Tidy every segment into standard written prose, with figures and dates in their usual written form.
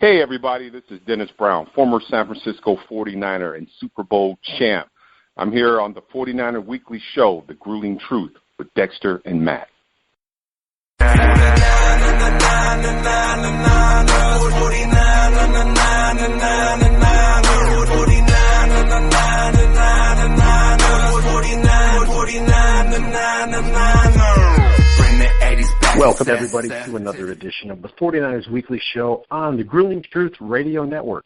Hey, everybody, this is Dennis Brown, former San Francisco 49er and Super Bowl champ. I'm here on the 49er Weekly Show, The Grueling Truth, with Dexter and Matt. Welcome, everybody, to another edition of the 49ers Weekly Show on the Grueling Truth Radio Network,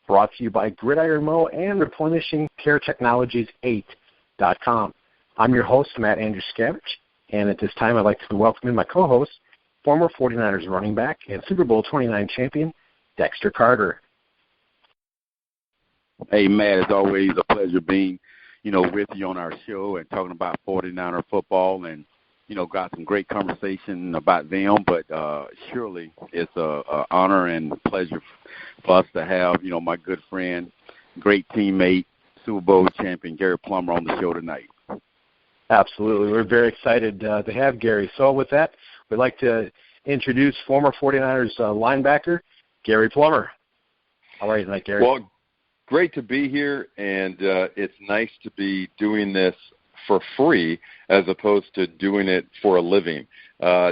brought to you by Gridiron Mow and Replenishing Care Technologies 8.com. I'm your host, Matt Andruscavage, and at this time I'd like to welcome in my co-host, former 49ers running back and Super Bowl 29 champion, Dexter Carter. Hey, Matt, it's always a pleasure being, with you on our show and talking about 49er football and got some great conversation about them, but surely it's an honor and pleasure for us to have, my good friend, great teammate, Super Bowl champion Gary Plummer on the show tonight. Absolutely. We're very excited to have Gary. So with that, we'd like to introduce former 49ers linebacker, Gary Plummer. How are you tonight, Gary? Well, great to be here, and it's nice to be doing this for free as opposed to doing it for a living.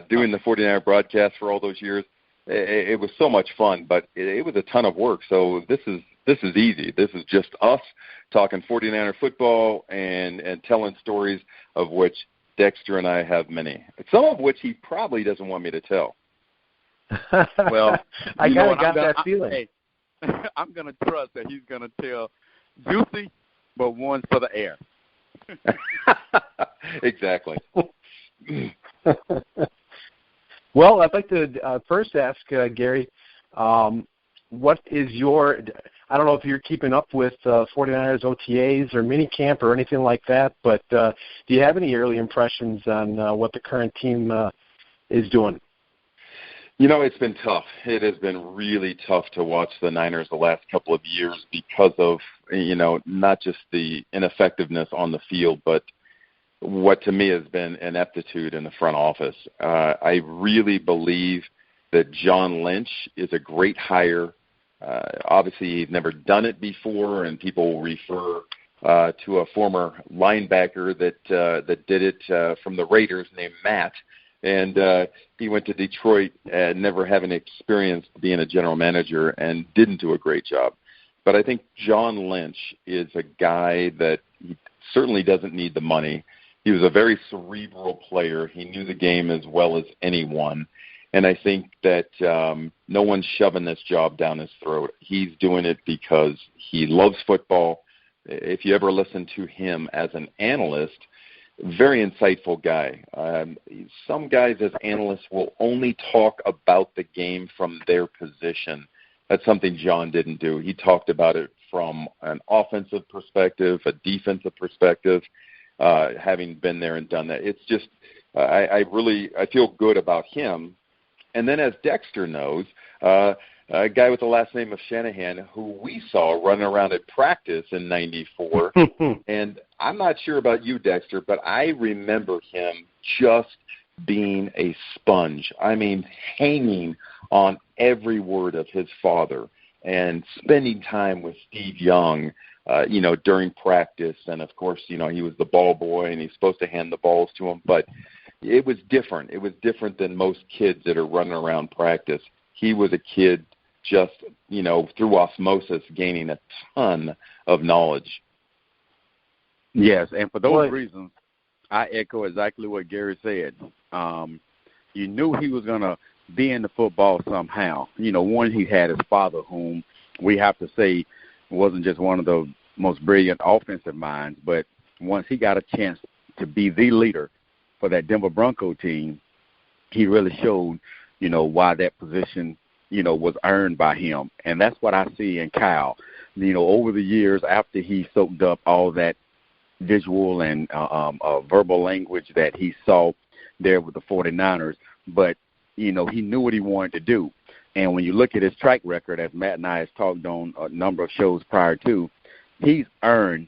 Doing the 49er broadcast for all those years, it was so much fun, but it was a ton of work. So this is easy. This is just us talking 49er football and telling stories of which Dexter and I have many, some of which he probably doesn't want me to tell. Well, I got that feeling. I'm going to trust that he's going to tell juicy, but one's for the air. Exactly. Well, I'd like to first ask Gary, what is your – I don't know if you're keeping up with 49ers OTAs or minicamp or anything like that, but do you have any early impressions on what the current team is doing? It's been tough. It has been really tough to watch the Niners the last couple of years because of, not just the ineffectiveness on the field, but what to me has been ineptitude in the front office. I really believe that John Lynch is a great hire. Obviously, he's never done it before, and people will refer to a former linebacker that did it from the Raiders named Matt. And he went to Detroit never having experienced being a general manager and didn't do a great job. But I think John Lynch is a guy that he certainly doesn't need the money. He was a very cerebral player. He knew the game as well as anyone. And I think that no one's shoving this job down his throat. He's doing it because he loves football. If you ever listen to him as an analyst, very insightful guy. Some guys as analysts will only talk about the game from their position. That's something John didn't do. He talked about it from an offensive perspective, a defensive perspective, having been there and done that. It's just I feel good about him. And then as Dexter knows, a guy with the last name of Shanahan, who we saw running around at practice in '94. And I'm not sure about you, Dexter, but I remember him just being a sponge. I mean, hanging on every word of his father and spending time with Steve Young, during practice. And, of course, he was the ball boy and he's supposed to hand the balls to him. But it was different. It was different than most kids that are running around practice. He was a kid just, through osmosis, gaining a ton of knowledge. Yes, and for those reasons, I echo exactly what Gary said. You knew he was going to be in the football somehow. One, he had his father, whom we have to say wasn't just one of the most brilliant offensive minds, but once he got a chance to be the leader for that Denver Bronco team, he really showed, why that position, was earned by him. And that's what I see in Kyle. Over the years, after he soaked up all that visual and verbal language that he saw there with the 49ers, but, he knew what he wanted to do. And when you look at his track record, as Matt and I have talked on a number of shows prior to, he's earned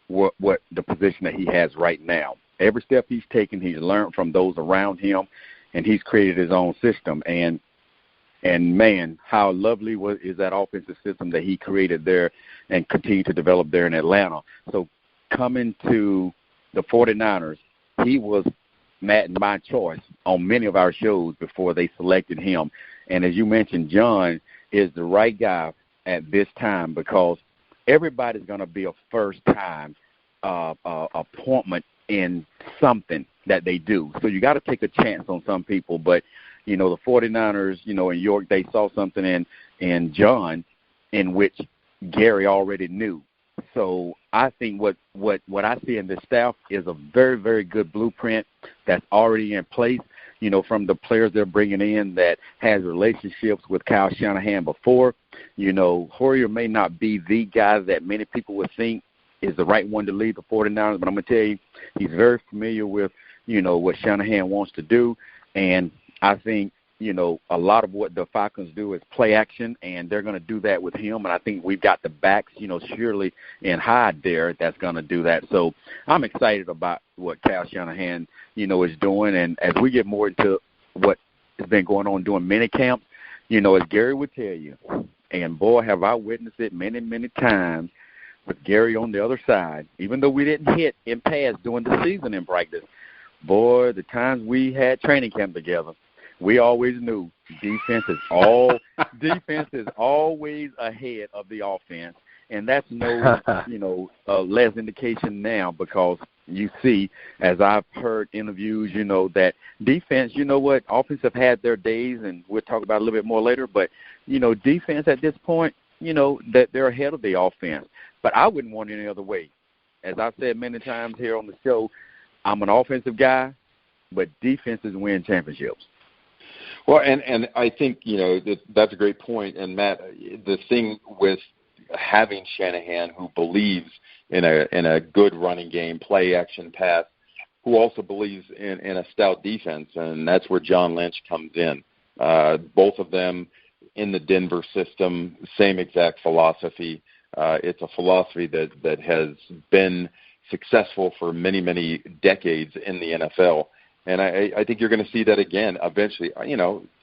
what the position that he has right now. Every step he's taken, he's learned from those around him, and he's created his own system. And And man, how lovely is that offensive system that he created there and continued to develop there in Atlanta. So coming to the 49ers, he was Matt and my choice on many of our shows before they selected him. And as you mentioned, John is the right guy at this time because everybody's going to be a first-time appointment in something that they do. So you got to take a chance on some people. But, the 49ers, in York, they saw something in John in which Gary already knew. So I think what I see in this staff is a very, very good blueprint that's already in place, from the players they're bringing in that has relationships with Kyle Shanahan before. Hoyer may not be the guy that many people would think is the right one to lead the 49ers, but I'm going to tell you, he's very familiar with, what Shanahan wants to do. And I think, a lot of what the Falcons do is play action, and they're going to do that with him. And I think we've got the backs, Shirley and Hyde there that's going to do that. So I'm excited about what Kyle Shanahan, is doing. And as we get more into what has been going on during mini camps, as Gary would tell you, and boy, have I witnessed it many, many times with Gary on the other side, even though we didn't hit in pass during the season in practice, boy, the times we had training camp together, we always knew defense is always ahead of the offense, and that's no less indication now because you see, as I've heard interviews, that defense, offense have had their days, and we'll talk about it a little bit more later, but defense at this point, that they're ahead of the offense. But I wouldn't want it any other way. As I've said many times here on the show, I'm an offensive guy, but defenses win championships. Well, and I think, that's a great point. And, Matt, the thing with having Shanahan, who believes in a good running game, play action pass, who also believes in a stout defense, and that's where John Lynch comes in. Both of them in the Denver system, same exact philosophy. It's a philosophy that has been successful for many, many decades in the NFL. And I think you're going to see that again eventually.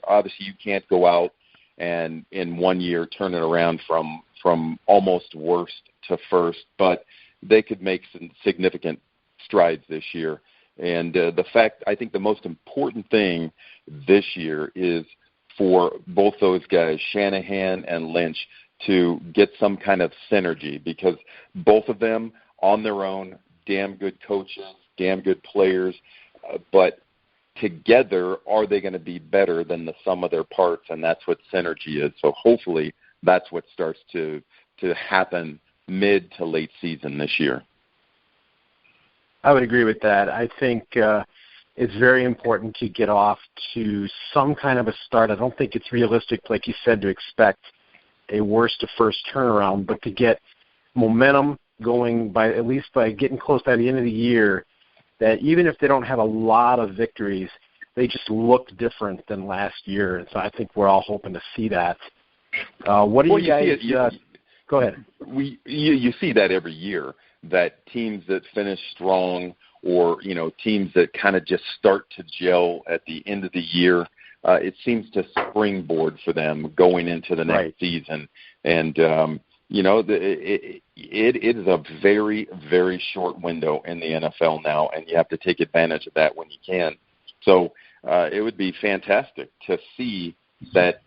Obviously you can't go out and in 1 year turn it around from almost worst to first, but they could make some significant strides this year. And I think the most important thing this year is for both those guys, Shanahan and Lynch, to get some kind of synergy because both of them on their own, damn good coaches, damn good players, but together, are they going to be better than the sum of their parts? And that's what synergy is. So hopefully that's what starts to happen mid to late season this year. I would agree with that. I think it's very important to get off to some kind of a start. I don't think it's realistic, like you said, to expect a worst to first turnaround, but to get momentum going at least by getting close by the end of the year, that even if they don't have a lot of victories, they just look different than last year. And so I think we're all hoping to see that. What do you guys go ahead. You see that every year, that teams that finish strong or, teams that kind of just start to gel at the end of the year, it seems to springboard for them going into the next season. And, it is a very, very short window in the NFL now, and you have to take advantage of that when you can. So it would be fantastic to see that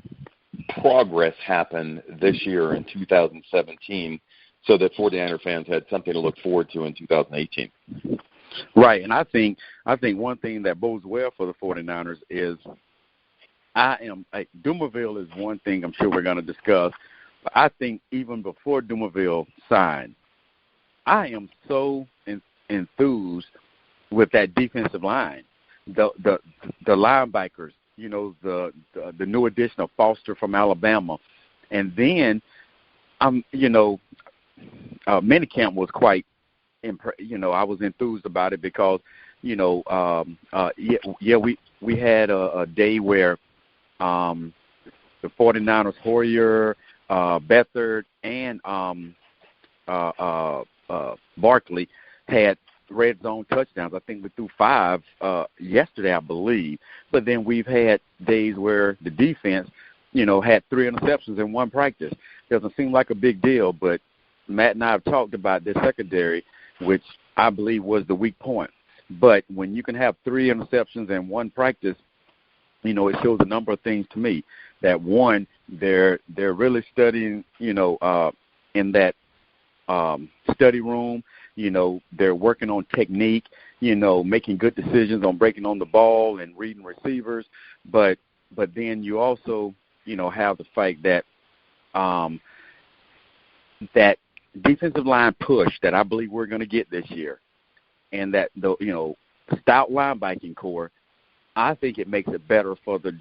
progress happen this year in 2017 so that 49er fans had something to look forward to in 2018. Right, and I think one thing that bodes well for the 49ers is Dumervil is one thing I'm sure we're going to discuss. But I think even before Dumervil signed, I am so enthused with that defensive line, the linebackers, the new addition of Foster from Alabama, and then minicamp was quite. I was enthused about it because, we had a day where the 49ers, Hoyer, Beathard, and Barkley had red zone touchdowns. I think we threw 5 yesterday, I believe. But then we've had days where the defense, had 3 interceptions in one practice. Doesn't seem like a big deal, but Matt and I have talked about this secondary, which I believe was the weak point. But when you can have 3 interceptions in one practice, it shows a number of things to me. That one, they're really studying, in that study room. They're working on technique, making good decisions on breaking on the ball and reading receivers. But then you also, have the fact that that defensive line push that I believe we're going to get this year, and that the stout linebacking core, I think it makes it better for the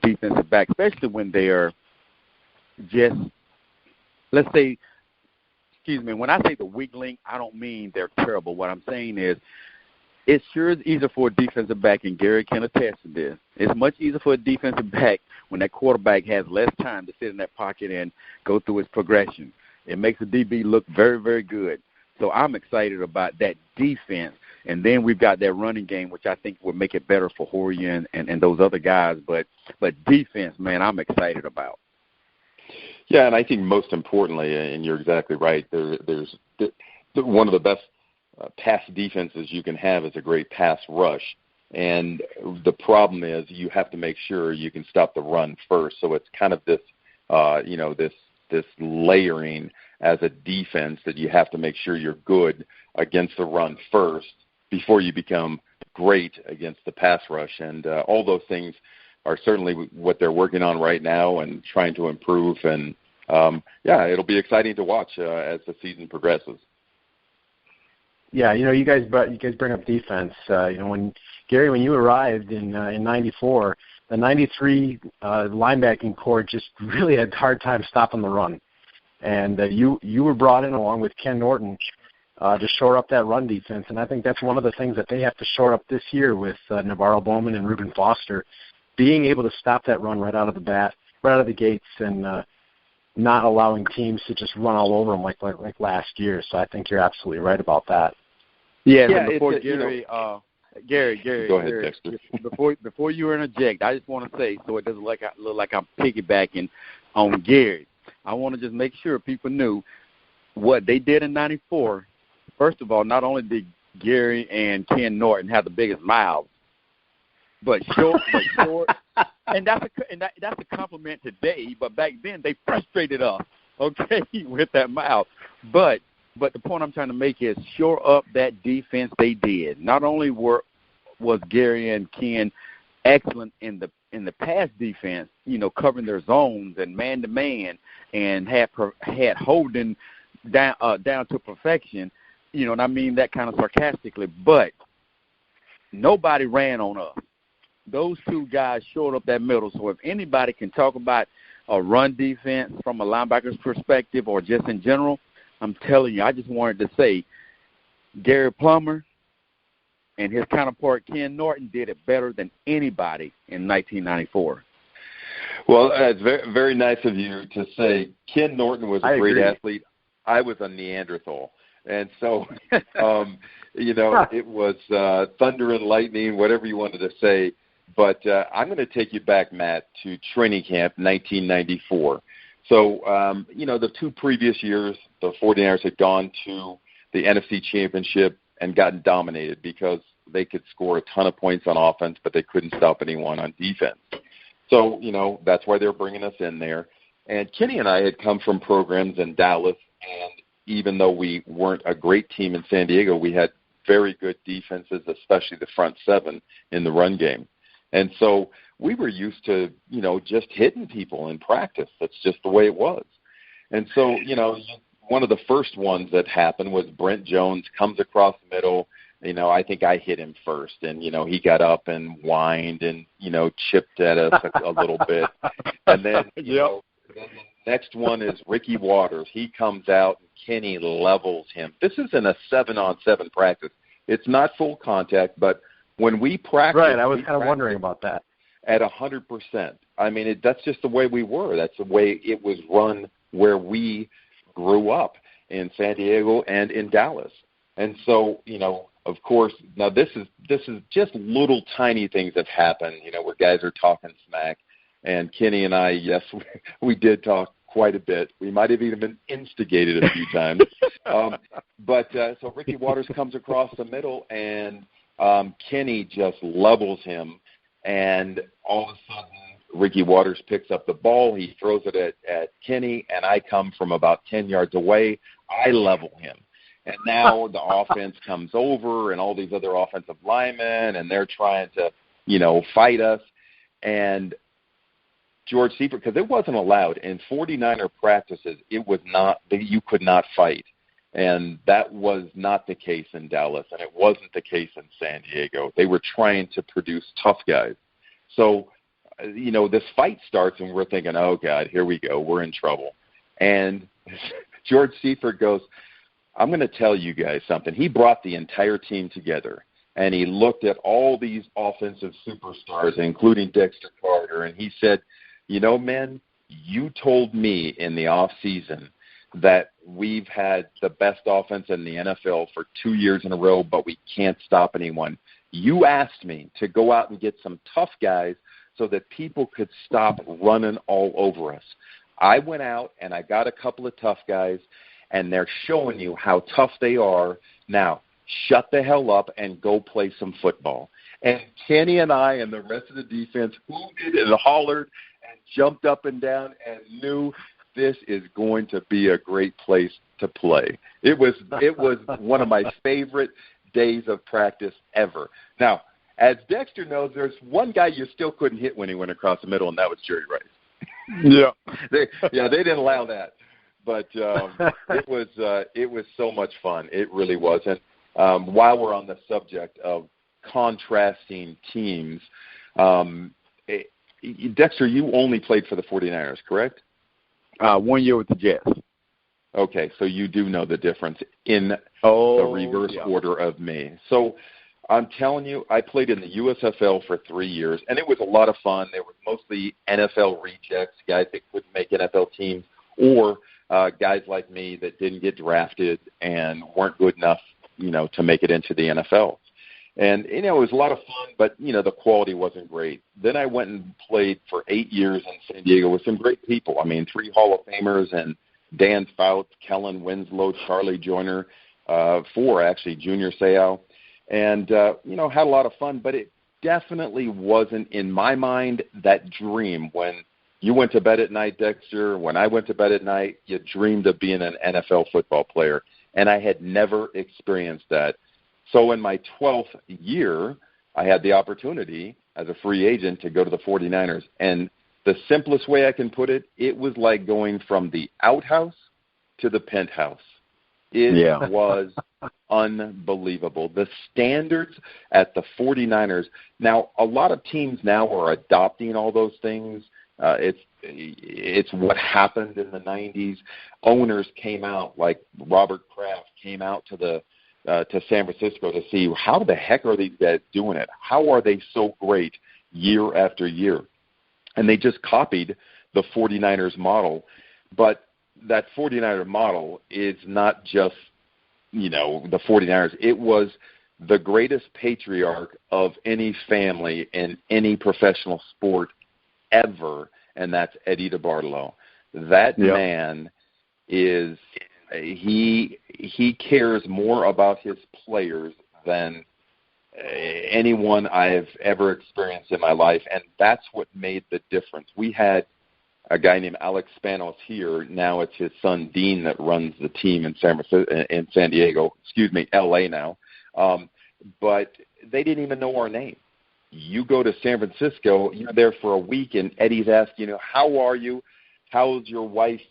defensive back, especially when they're just, let's say, when I say the weak link, I don't mean they're terrible. What I'm saying is it sure is easier for a defensive back, and Gary can attest to this. It's much easier for a defensive back when that quarterback has less time to sit in that pocket and go through his progression. It makes the DB look very, very good. So I'm excited about that defense. And then we've got that running game, which I think will make it better for Horia and those other guys. But defense, man, I'm excited about. Yeah, and I think most importantly, and you're exactly right, there's one of the best pass defenses you can have is a great pass rush. And the problem is you have to make sure you can stop the run first. So it's kind of this, this layering as a defense that you have to make sure you're good against the run first before you become great against the pass rush. And all those things are certainly what they're working on right now and trying to improve. And, it'll be exciting to watch as the season progresses. Yeah, you guys bring up defense. When you arrived in '94, the '93 linebacking core just really had a hard time stopping the run, and you were brought in along with Ken Norton to shore up that run defense, and I think that's one of the things that they have to shore up this year with Navarro Bowman and Reuben Foster, being able to stop that run right out of the gates, and not allowing teams to just run all over them like last year. So I think you're absolutely right about that. Yeah, before Gary, Gary, go ahead, Dexter. before you interject, I just want to say, so it doesn't look like I'm piggybacking on Gary, I want to just make sure people knew what they did in '94. First of all, not only did Gary and Ken Norton have the biggest mouths, but short, and that's a compliment today. But back then, they frustrated us, okay, with that mouth. But the point I'm trying to make is shore up that defense they did. Not only was Gary and Ken excellent in the pass defense, covering their zones and man to man, and had holding down to perfection. And I mean that kind of sarcastically, but nobody ran on us. Those two guys shored up that middle. So if anybody can talk about a run defense from a linebacker's perspective or just in general, I'm telling you, I just wanted to say Gary Plummer and his counterpart Ken Norton did it better than anybody in 1994. Well, it's very, very nice of you to say Ken Norton was a great athlete. I was a Neanderthal. And so, it was thunder and lightning, whatever you wanted to say. But I'm going to take you back, Matt, to training camp 1994. So, the 2 previous years, the 49ers had gone to the NFC Championship and gotten dominated because they could score a ton of points on offense, but they couldn't stop anyone on defense. So, that's why they're bringing us in there. And Kenny and I had come from programs in Dallas, and even though we weren't a great team in San Diego, we had very good defenses, especially the front 7 in the run game. And so we were used to, just hitting people in practice. That's just the way it was. And so, one of the first ones that happened was Brent Jones comes across the middle. I think I hit him first, and, he got up and whined and, chipped at us a little bit. And then, then the next one is Ricky Waters. He comes out and Kenny levels him. This is in a 7-on-7 practice. It's not full contact, but when we practice, right, I was kind of wondering about that. At 100%. I mean, that's just the way we were. That's the way it was run where we grew up in San Diego and in Dallas. And so, of course, now this is just little tiny things that happen, where guys are talking smack. And Kenny and I, yes, we did talk quite a bit. We might have even been instigated a few times. So Ricky Watters comes across the middle, and Kenny just levels him. And all of a sudden, Ricky Watters picks up the ball. He throws it at Kenny, and I come from about 10 yards away. I level him. And now the offense comes over, and all these other offensive linemen, and they're trying to, fight us. And George Seifert, because it wasn't allowed in 49er practices, it was not, you could not fight. And that was not the case in Dallas, and it wasn't the case in San Diego. They were trying to produce tough guys. So, this fight starts, and we're thinking, oh, God, here we go. We're in trouble. And George Seifert goes, I'm going to tell you guys something. He brought the entire team together, and he looked at all these offensive superstars, including Dexter Carter, and he said, men, you told me in the off season that we've had the best offense in the NFL for 2 years in a row, but we can't stop anyone. You asked me to go out and get some tough guys so that people could stop running all over us. I went out and I got a couple of tough guys, and they're showing you how tough they are. Now, shut the hell up and go play some football. And Kenny and I and the rest of the defense hooted and hollered and jumped up and down and knew this is going to be a great place to play. It was one of my favorite days of practice ever. Now, as Dexter knows, there's one guy you still couldn't hit when he went across the middle, and that was Jerry Rice. Yeah. They didn't allow that. But it was so much fun. It really was. And while we're on the subject of contrasting teams, Dexter, you only played for the 49ers, correct? 1 year with the Jets. Okay, so you do know the difference in the reverse order of me. So I'm telling you, I played in the USFL for 3 years, and it was a lot of fun. There were mostly NFL rejects, guys that couldn't make NFL teams, or guys like me that didn't get drafted and weren't good enough, to make it into the NFL. And, it was a lot of fun, but, the quality wasn't great. Then I went and played for 8 years in San Diego with some great people. 3 Hall of Famers, and Dan Fouts, Kellen Winslow, Charlie Joyner, 4, actually, Junior Seau. And, had a lot of fun, but it definitely wasn't, in my mind, that dream when you went to bed at night, Dexter. When I went to bed at night, you dreamed of being an NFL football player, and I had never experienced that. So in my 12th year, I had the opportunity as a free agent to go to the 49ers, and the simplest way I can put it, it was like going from the outhouse to the penthouse. It was unbelievable. The standards at the 49ers, now a lot of teams now are adopting all those things. It's what happened in the 90s. Owners came out, like Robert Kraft came out to San Francisco to see how the heck are these guys doing it? How are they so great year after year? And they just copied the 49ers model. But that 49er model is not just, the 49ers. It was the greatest patriarch of any family in any professional sport ever, and that's Eddie DeBartolo. That man is he cares more about his players than anyone I've ever experienced in my life, and that's what made the difference. We had a guy named Alex Spanos here. Now it's his son Dean that runs the team in San Diego. LA now. But they didn't even know our name. You go to San Francisco, you're there for a week, and Eddie's asking, how are you? How's your wife,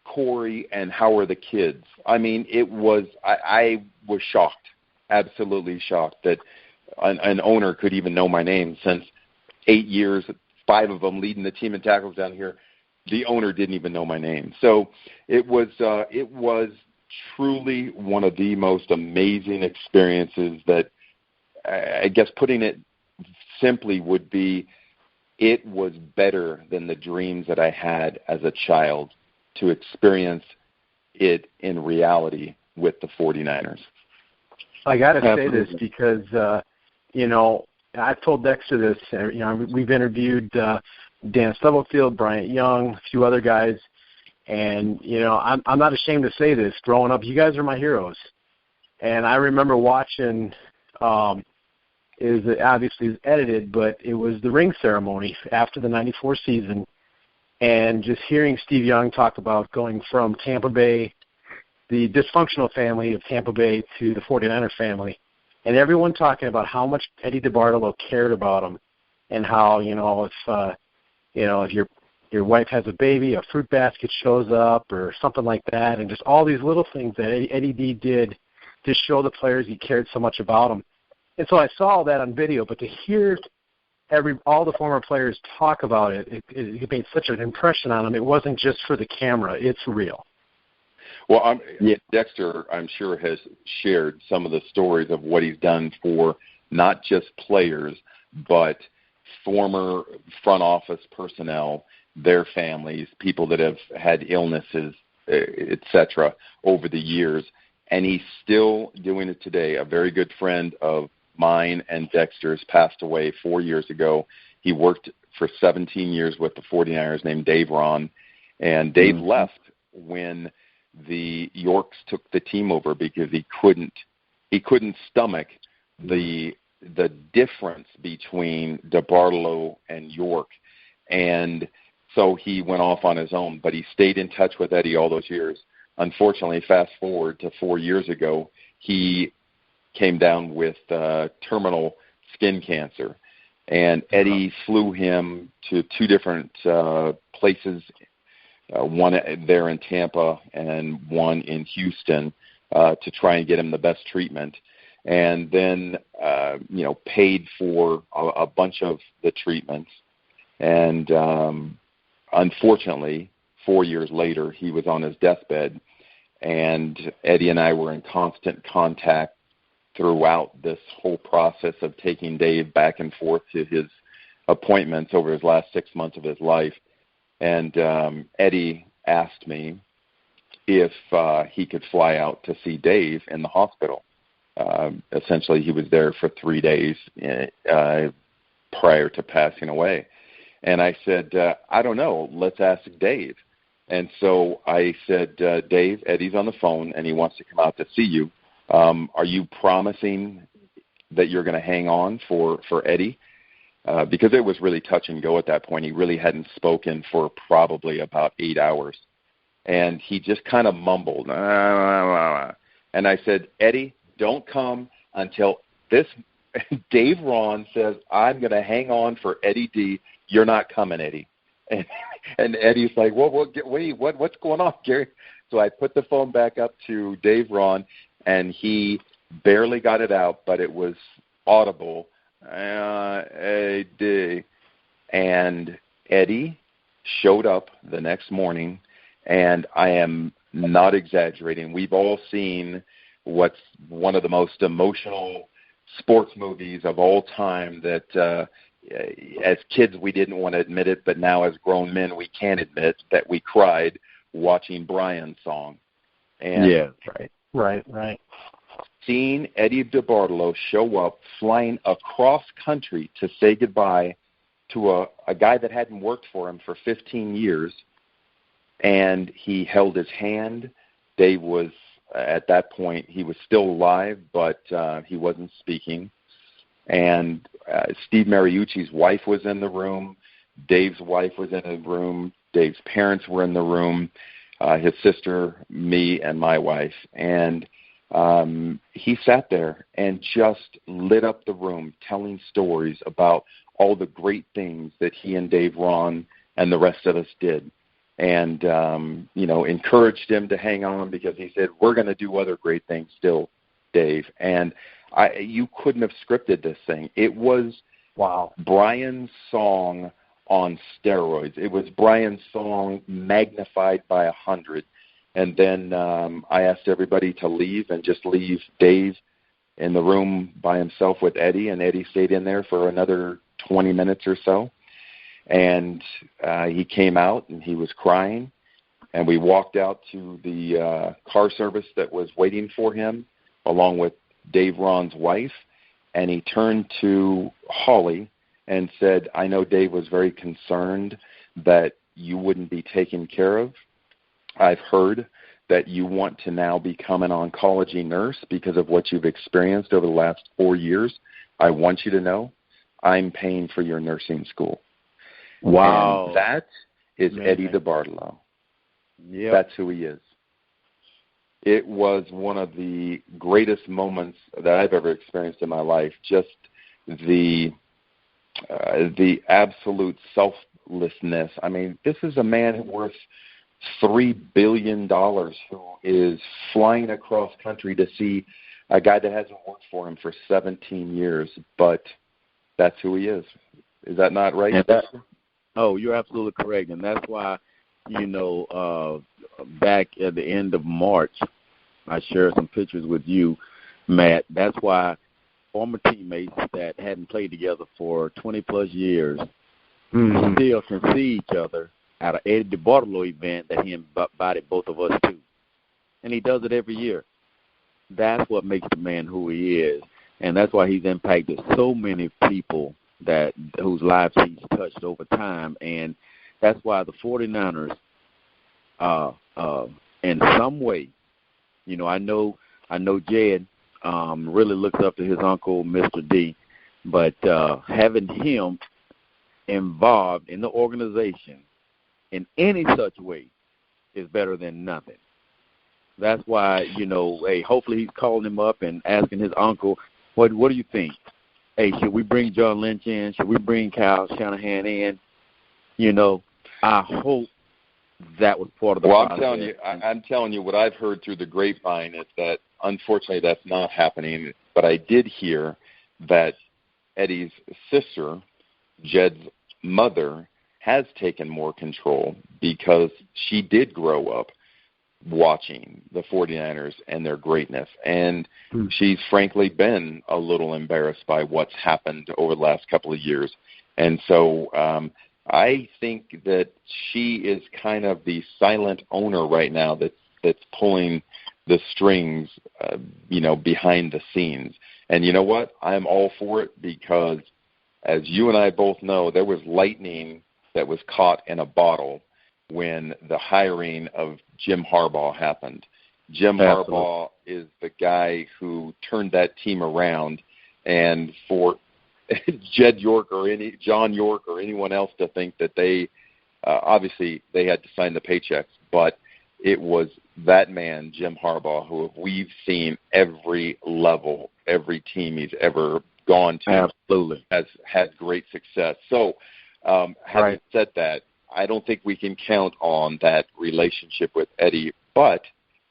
Corey, and how are the kids? I was shocked, absolutely shocked that an owner could even know my name. Since 8 years, 5 of them leading the team in tackles down here, the owner didn't even know my name. So it was truly one of the most amazing experiences that, I guess putting it simply, would be, it was better than the dreams that I had as a child to experience it in reality with the 49ers. I got to say this because, I've told Dexter this. We've interviewed Dan Stubblefield, Bryant Young, a few other guys. And, I'm not ashamed to say this. Growing up, you guys are my heroes. And I remember watching, obviously it was edited, but it was the ring ceremony after the 94 season. And just hearing Steve Young talk about going from Tampa Bay, the dysfunctional family of Tampa Bay, to the 49er family, and everyone talking about how much Eddie DeBartolo cared about him, and how, if your wife has a baby, a fruit basket shows up or something like that, and just all these little things that Eddie D did to show the players he cared so much about them. And so I saw all that on video, but to hear all the former players talk about it, it made such an impression on them. It wasn't just for the camera. It's real. Well, Dexter, I'm sure, has shared some of the stories of what he's done for not just players, but former front office personnel, their families, people that have had illnesses, etc., over the years. And he's still doing it today. A very good friend of mine and Dexter's passed away 4 years ago. He worked for 17 years with the 49ers, named Dave Ron. And Dave left when the Yorks took the team over because he couldn't stomach the difference between DeBartolo and York. And so he went off on his own, but he stayed in touch with Eddie all those years. Unfortunately, fast forward to 4 years ago, he came down with terminal skin cancer. And Eddie flew him to two different places, one there in Tampa and one in Houston, to try and get him the best treatment. And then, paid for a bunch of the treatments. And unfortunately, 4 years later, he was on his deathbed. And Eddie and I were in constant contact throughout this whole process of taking Dave back and forth to his appointments over his last 6 months of his life. And Eddie asked me if he could fly out to see Dave in the hospital. Essentially, he was there for 3 days prior to passing away. And I said, I don't know, let's ask Dave. And so I said, Dave, Eddie's on the phone, and he wants to come out to see you. Are you promising that you're going to hang on for Eddie? Because it was really touch and go at that point. He really hadn't spoken for probably about 8 hours. And he just kind of mumbled. And I said, Eddie, don't come until this Dave Ron says, I'm going to hang on for Eddie D. You're not coming, Eddie. And Eddie's like, what's going on, Gary? So I put the phone back up to Dave Ron, and he barely got it out, but it was audible. Eddie. And Eddie showed up the next morning, and I am not exaggerating. We've all seen what's one of the most emotional sports movies of all time that as kids we didn't want to admit it, but now as grown men we can admit that we cried watching Brian's song. And yeah, right. Seeing Eddie DeBartolo show up flying across country to say goodbye to a guy that hadn't worked for him for 15 years, and he held his hand. Dave was, at that point, he was still alive, but he wasn't speaking. And Steve Mariucci's wife was in the room. Dave's wife was in the room. Dave's parents were in the room, his sister, me, and my wife. And he sat there and just lit up the room telling stories about all the great things that he and Dave Ron and the rest of us did. And, encouraged him to hang on because he said, we're going to do other great things still, Dave. And you couldn't have scripted this thing. It was Brian's song on steroids. It was Brian's song magnified by 100. And then I asked everybody to leave and just leave Dave in the room by himself with Eddie, and Eddie stayed in there for another 20 minutes or so. And he came out, and he was crying. And we walked out to the car service that was waiting for him, along with Dave Ron's wife. And he turned to Holly and said, I know Dave was very concerned that you wouldn't be taken care of. I've heard that you want to now become an oncology nurse because of what you've experienced over the last 4 years. I want you to know I'm paying for your nursing school. Wow. And that is Eddie DeBartolo. Yep. That's who he is. It was one of the greatest moments that I've ever experienced in my life. Just the absolute selflessness. I mean, this is a man worth $3 billion who is flying across country to see a guy that hasn't worked for him for 17 years, but that's who he is. Is that not right? Oh, you're absolutely correct, and that's why, back at the end of March, I shared some pictures with you, Matt. That's why former teammates that hadn't played together for 20-plus years still can see each other at an Eddie DeBartolo event that he invited both of us to. And he does it every year. That's what makes the man who he is, and that's why he's impacted so many people whose lives he's touched over time, and that's why the 49ers, in some way, I know Jed really looks up to his uncle, Mr. D, but having him involved in the organization in any such way is better than nothing. That's why, hey, hopefully he's calling him up and asking his uncle, what do you think? Hey, should we bring John Lynch in? Should we bring Kyle Shanahan in? I hope that was part of the process. I'm telling you what I've heard through the grapevine is that, unfortunately, that's not happening. But I did hear that Eddie's sister, Jed's mother, has taken more control because she did grow up watching the 49ers and their greatness. And she's frankly been a little embarrassed by what's happened over the last couple of years. And so I think that she is kind of the silent owner right now that's pulling the strings, behind the scenes. And you know what? I'm all for it because, as you and I both know, there was lightning that was caught in a bottle when the hiring of Jim Harbaugh happened. Jim Harbaugh is the guy who turned that team around, and for John York or anyone else to think that they obviously they had to sign the paychecks, but it was that man, Jim Harbaugh, who we've seen every level, every team he's ever gone to has had great success. So having said that, I don't think we can count on that relationship with Eddie, but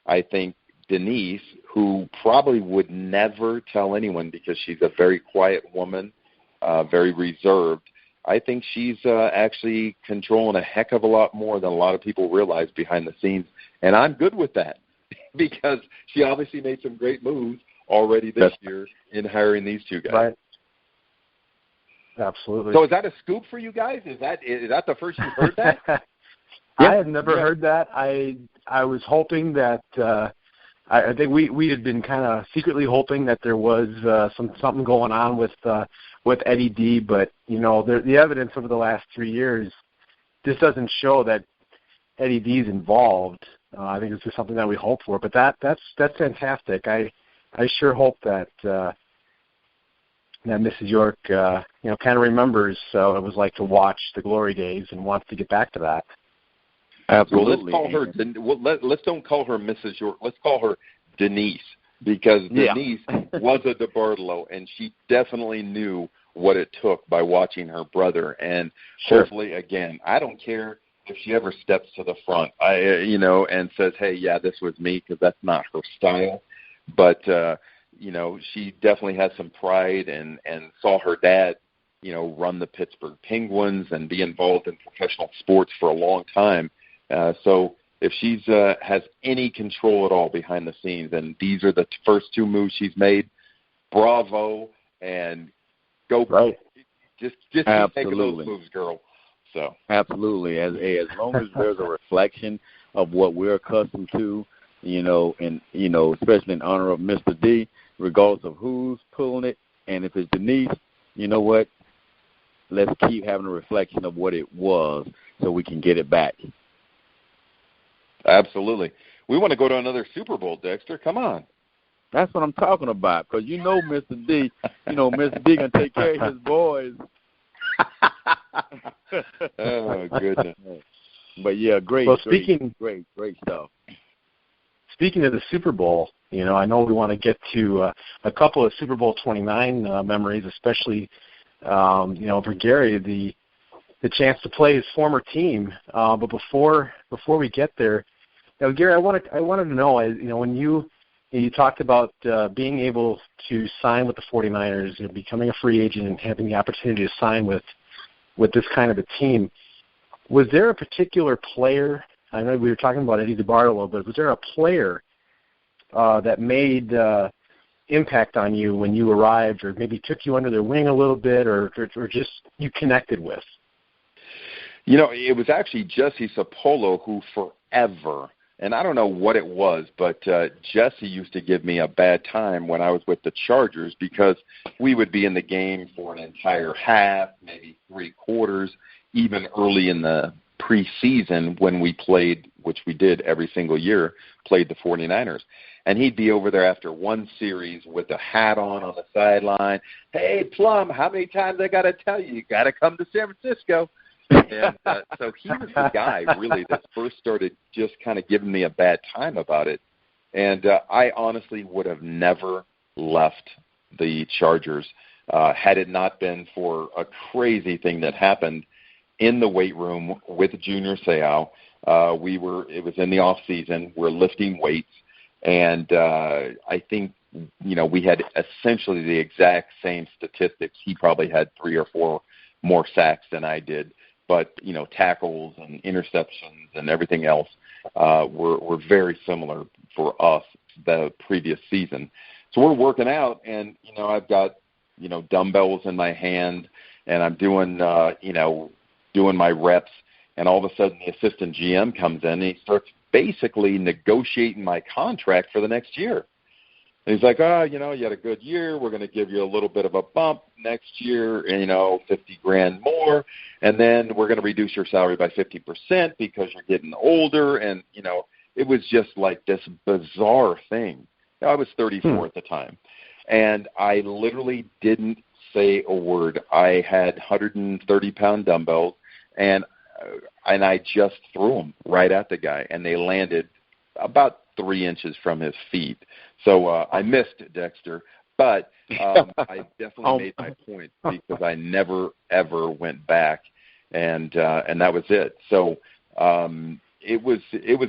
I think Denise, who probably would never tell anyone because she's a very quiet woman, very reserved, I think she's actually controlling a heck of a lot more than a lot of people realize behind the scenes, and I'm good with that because she obviously made some great moves already this year in hiring these two guys. Right. Absolutely. So is that a scoop for you guys? Is that the first you've heard that? I had never heard that. I was hoping that I think we had been kind of secretly hoping that there was something going on with Eddie D, but the evidence over the last 3 years just doesn't show that Eddie D is involved. I think it's just something that we hope for, but that's fantastic. I sure hope that Mrs. York, kind of remembers what it was like to watch the glory days and wants to get back to that. Absolutely. Well, let's call her. Let's don't call her Mrs. York. Let's call her Denise, because Denise was a DeBartolo, and she definitely knew what it took by watching her brother. And hopefully, again, I don't care if she ever steps to the front, and says, "Hey, yeah, this was me," because that's not her style. But she definitely has some pride and saw her dad, run the Pittsburgh Penguins and be involved in professional sports for a long time. So if she's has any control at all behind the scenes, and these are the first two moves she's made, bravo, and go. Right. Just keep taking those moves, girl. So absolutely. As long as there's a reflection of what we're accustomed to, and especially in honor of Mr. D, regardless of who's pulling it, and if it's Denise, you know what? let's keep having a reflection of what it was so we can get it back. Absolutely. We want to go to another Super Bowl, Dexter. Come on. That's what I'm talking about, because Mr. D, Mr. D going to take care of his boys. Oh, goodness. But, yeah, great stuff. Speaking of the Super Bowl, I know we want to get to a couple of Super Bowl 29 memories, especially, for Gary, the chance to play his former team. But before we get there, Gary, I wanted to know, when you talked about being able to sign with the 49ers, becoming a free agent and having the opportunity to sign with this kind of a team, was there a particular player? I know we were talking about Eddie DeBartolo, but was there a player that made impact on you when you arrived, or maybe took you under their wing a little bit, or just you connected with? It was actually Jesse Sapolo who forever, and I don't know what it was, but Jesse used to give me a bad time when I was with the Chargers, because we would be in the game for an entire half, maybe 3 quarters, even early in the preseason when we played, which we did every single year, played the 49ers. And he'd be over there after one series with a hat on the sideline. Hey, Plum, how many times I got to tell you got to come to San Francisco? And so he was the guy, really, that first started just kind of giving me a bad time about it. And I honestly would have never left the Chargers had it not been for a crazy thing that happened in the weight room with Junior Seau. It was in the off season. We're lifting weights, and I think we had essentially the exact same statistics. He probably had 3 or 4 more sacks than I did, but tackles and interceptions and everything else were very similar for us the previous season. So we're working out, and I've got dumbbells in my hand, and I'm doing doing my reps, and all of a sudden the assistant GM comes in and he starts basically negotiating my contract for the next year. And he's like, you had a good year. We're going to give you a little bit of a bump next year, $50,000 more, and then we're going to reduce your salary by 50% because you're getting older. And it was just like this bizarre thing. I was 34 at the time, and I literally didn't say a word. I had 130-pound dumbbells, and I just threw them right at the guy, and they landed about 3 inches from his feet. So I missed Dexter, but I definitely made my point, because I never ever went back, and that was it. So it was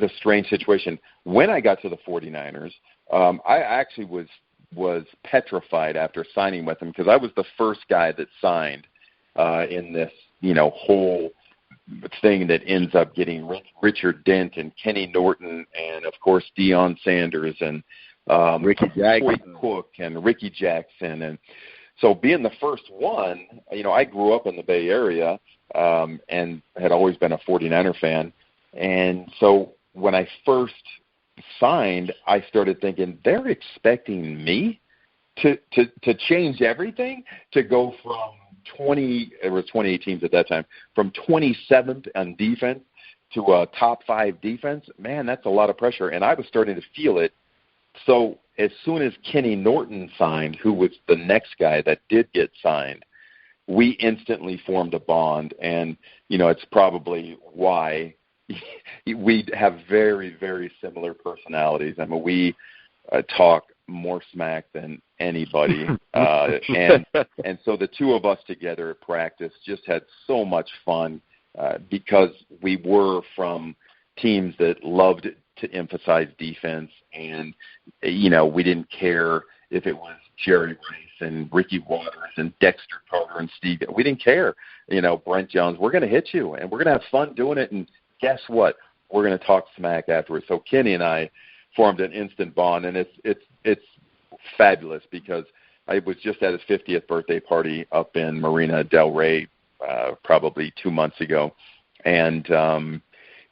a strange situation. When I got to the 49ers, I actually was petrified after signing with them, because I was the first guy that signed in this whole thing that ends up getting Richard Dent and Kenny Norton and, of course, Deion Sanders and Ricky Jackson. Cook and Ricky Jackson. And so being the first one, I grew up in the Bay Area and had always been a 49er fan. And so when I first signed, I started thinking, they're expecting me to change everything, to go from 28 teams at that time, from 27th on defense to a top 5 defense. Man, that's a lot of pressure, and I was starting to feel it. So as soon as Kenny Norton signed, who was the next guy that did get signed, we instantly formed a bond, and it's probably why we have very, very similar personalities. I mean, we talk more smack than anybody, and so the two of us together at practice just had so much fun because we were from teams that loved to emphasize defense, and we didn't care if it was Jerry Rice and Ricky Waters and Dexter Carter and Steve. We didn't care. Brent Jones, we're going to hit you, and we're going to have fun doing it, and guess what? We're going to talk smack afterwards. So Kenny and I formed an instant bond, and it's fabulous, because I was just at his 50th birthday party up in Marina del Rey probably 2 months ago, and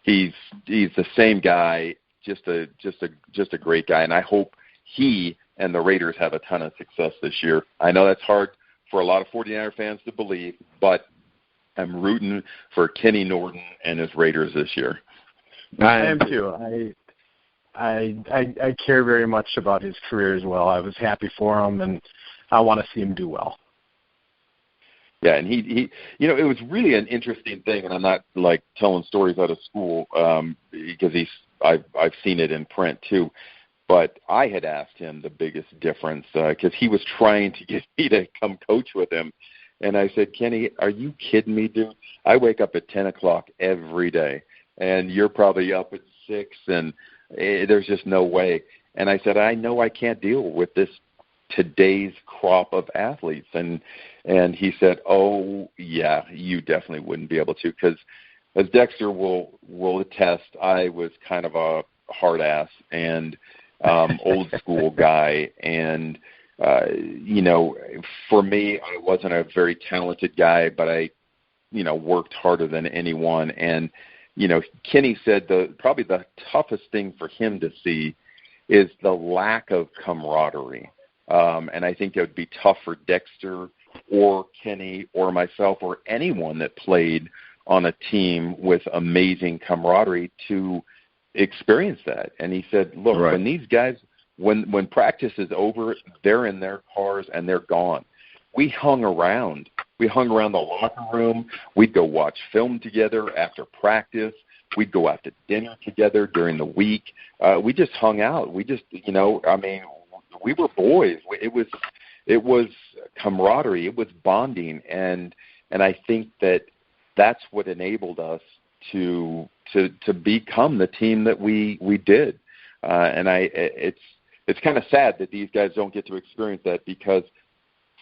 he's the same guy, just a great guy, and I hope he and the Raiders have a ton of success this year. I know that's hard for a lot of 49er fans to believe, but am rooting for Kenny Norton and his Raiders this year. I am too. I care very much about his career as well. I was happy for him, and I want to see him do well. Yeah, and he it was really an interesting thing, and I'm not like telling stories out of school because I've seen it in print too. But I had asked him the biggest difference because he was trying to get me to come coach with him, and I said, Kenny, are you kidding me, dude? I wake up at 10 o'clock every day, and you're probably up at 6, and there's just no way. And I said, I know I can't deal with this today's crop of athletes. And he said, oh, yeah, you definitely wouldn't be able to, because as Dexter will attest, I was kind of a hard ass and old school guy. And, for me, I wasn't a very talented guy, but I, worked harder than anyone. And, Kenny said probably the toughest thing for him to see is the lack of camaraderie. And I think it would be tough for Dexter or Kenny or myself or anyone that played on a team with amazing camaraderie to experience that. And he said, look, right, when these guys, when practice is over, they're in their cars and they're gone. We hung around. We hung around the locker room. We'd go watch film together after practice. We'd go out to dinner together during the week. We just hung out. We just, we were boys. It was camaraderie. It was bonding, and I think that's what enabled us to become the team that we did. It's kind of sad that these guys don't get to experience that, because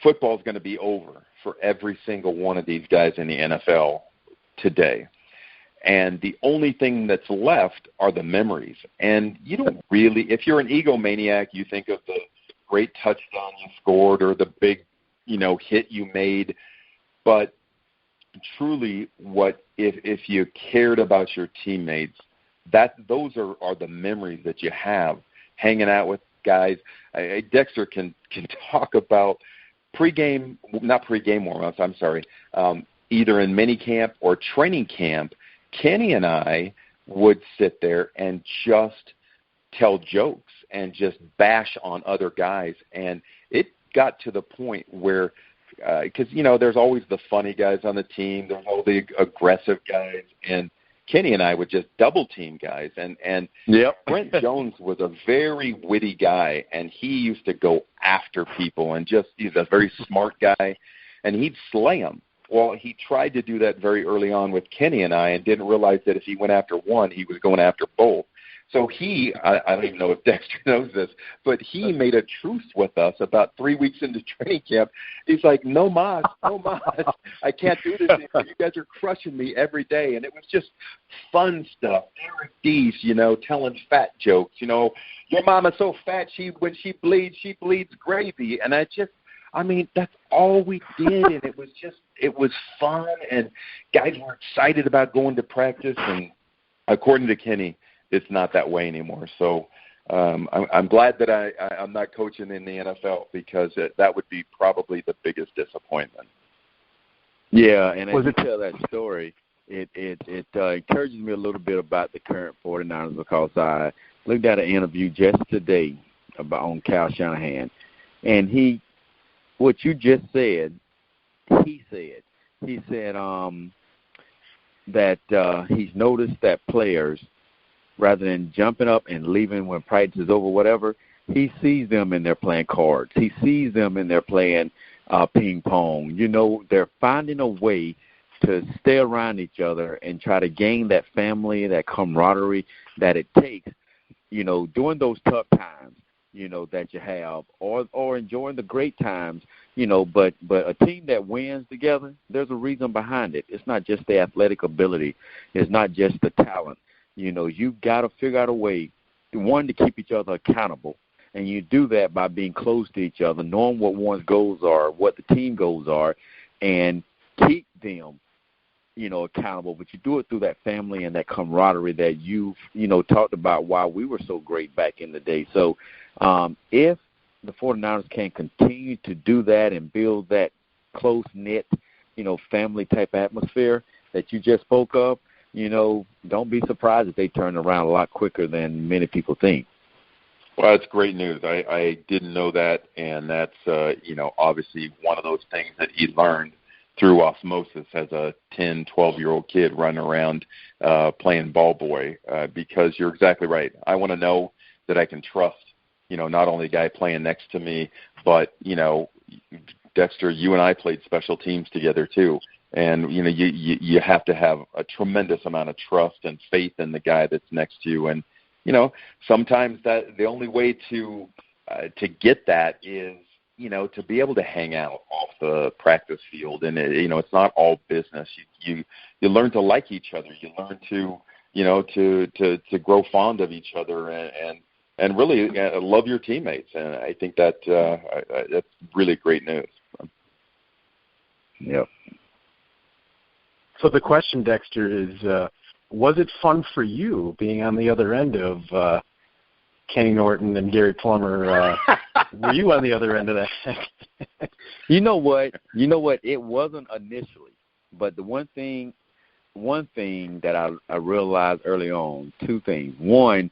football is going to be over for every single one of these guys in the NFL today. And the only thing that's left are the memories. And you don't really, if you're an egomaniac, you think of the great touchdown you scored or the big, hit you made. But truly, if you cared about your teammates, those are the memories that you have hanging out with guys. Dexter can talk about not pregame warm-ups, I'm sorry, either in minicamp or training camp. Kenny and I would sit there and just tell jokes and just bash on other guys. And it got to the point where, because, there's always the funny guys on the team. There's all the aggressive guys. And Kenny and I would just double-team guys. And yep. Brent Jones was a very witty guy, and he used to go after people. And he's a very smart guy, and he'd slay them. Well, he tried to do that very early on with Kenny and I, and didn't realize that if he went after one, he was going after both. So I don't even know if Dexter knows this, but he made a truce with us about 3 weeks into training camp. He's like, no mas, I can't do this anymore. You guys are crushing me every day. And it was just fun stuff. Derek Deese, telling fat jokes. Your mama's so fat, when she bleeds gravy. And that's all we did, and it was fun, and guys were excited about going to practice. And according to Kenny, it's not that way anymore. So I'm glad that I'm not coaching in the NFL, because that would be probably the biggest disappointment. Yeah, and as you tell that story, it encourages me a little bit about the current 49ers, because I looked at an interview just today on Kyle Shanahan, and what you just said, he said that he's noticed that players, rather than jumping up and leaving when practice is over, whatever, he sees them in there playing cards. He sees them in there playing ping pong. They're finding a way to stay around each other and try to gain that family, that camaraderie that it takes, during those tough times, that you have, or enjoying the great times, but a team that wins together, there's a reason behind it. It's not just the athletic ability. It's not just the talent. You've got to figure out a way, one, to keep each other accountable, and you do that by being close to each other, knowing what one's goals are, what the team goals are, and keep them, accountable. But you do it through that family and that camaraderie that you've, talked about why we were so great back in the day. So if the 49ers can continue to do that and build that close-knit, family type atmosphere that you just spoke of, don't be surprised if they turn around a lot quicker than many people think. Well, that's great news. I didn't know that, and that's, obviously one of those things that he learned through osmosis as a 10, 12-year-old kid running around playing ball boy, because you're exactly right. I want to know that I can trust, not only the guy playing next to me, but, Dexter, you and I played special teams together too. And, you have to have a tremendous amount of trust and faith in the guy that's next to you. And, sometimes that the only way to get that is, to be able to hang out off the practice field. And, it's not all business. You learn to like each other. You learn to grow fond of each other and really love your teammates. And I think that's really great news. Yeah. So the question, Dexter, is was it fun for you being on the other end of Kenny Norton and Gary Plummer? Were you on the other end of that? You know what? It wasn't initially, but the one thing that I realized early on, two things. One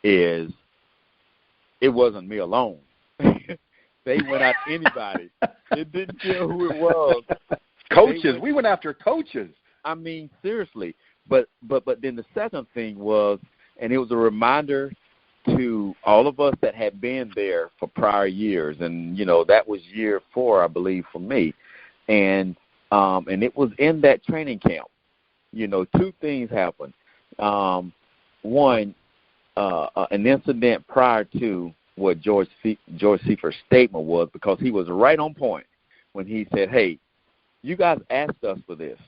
is it wasn't me alone. They went at anybody. It didn't care who it was. Coaches. We went after coaches. I mean, seriously. But then the second thing was, and it was a reminder to all of us that had been there for prior years, and that was year 4, I believe, for me, and it was in that training camp. Two things happened. One, an incident prior to what George Seifert's statement was, because he was right on point when he said, "Hey, you guys asked us for this.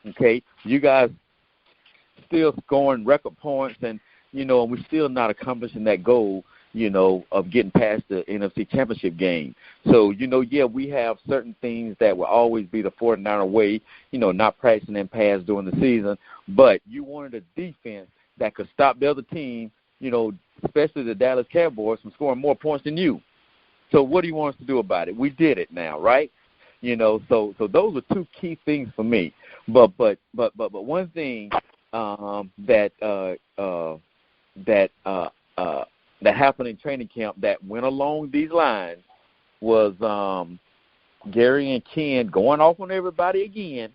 Okay, you guys still scoring record points, and we're still not accomplishing that goal, of getting past the NFC Championship game. So, we have certain things that will always be the 49er way, not practicing in pass during the season, but you wanted a defense that could stop the other team, especially the Dallas Cowboys, from scoring more points than you. So what do you want us to do about it? We did it now, right? So those are two key things for me. But one thing that happened in training camp that went along these lines was Gary and Ken going off on everybody again.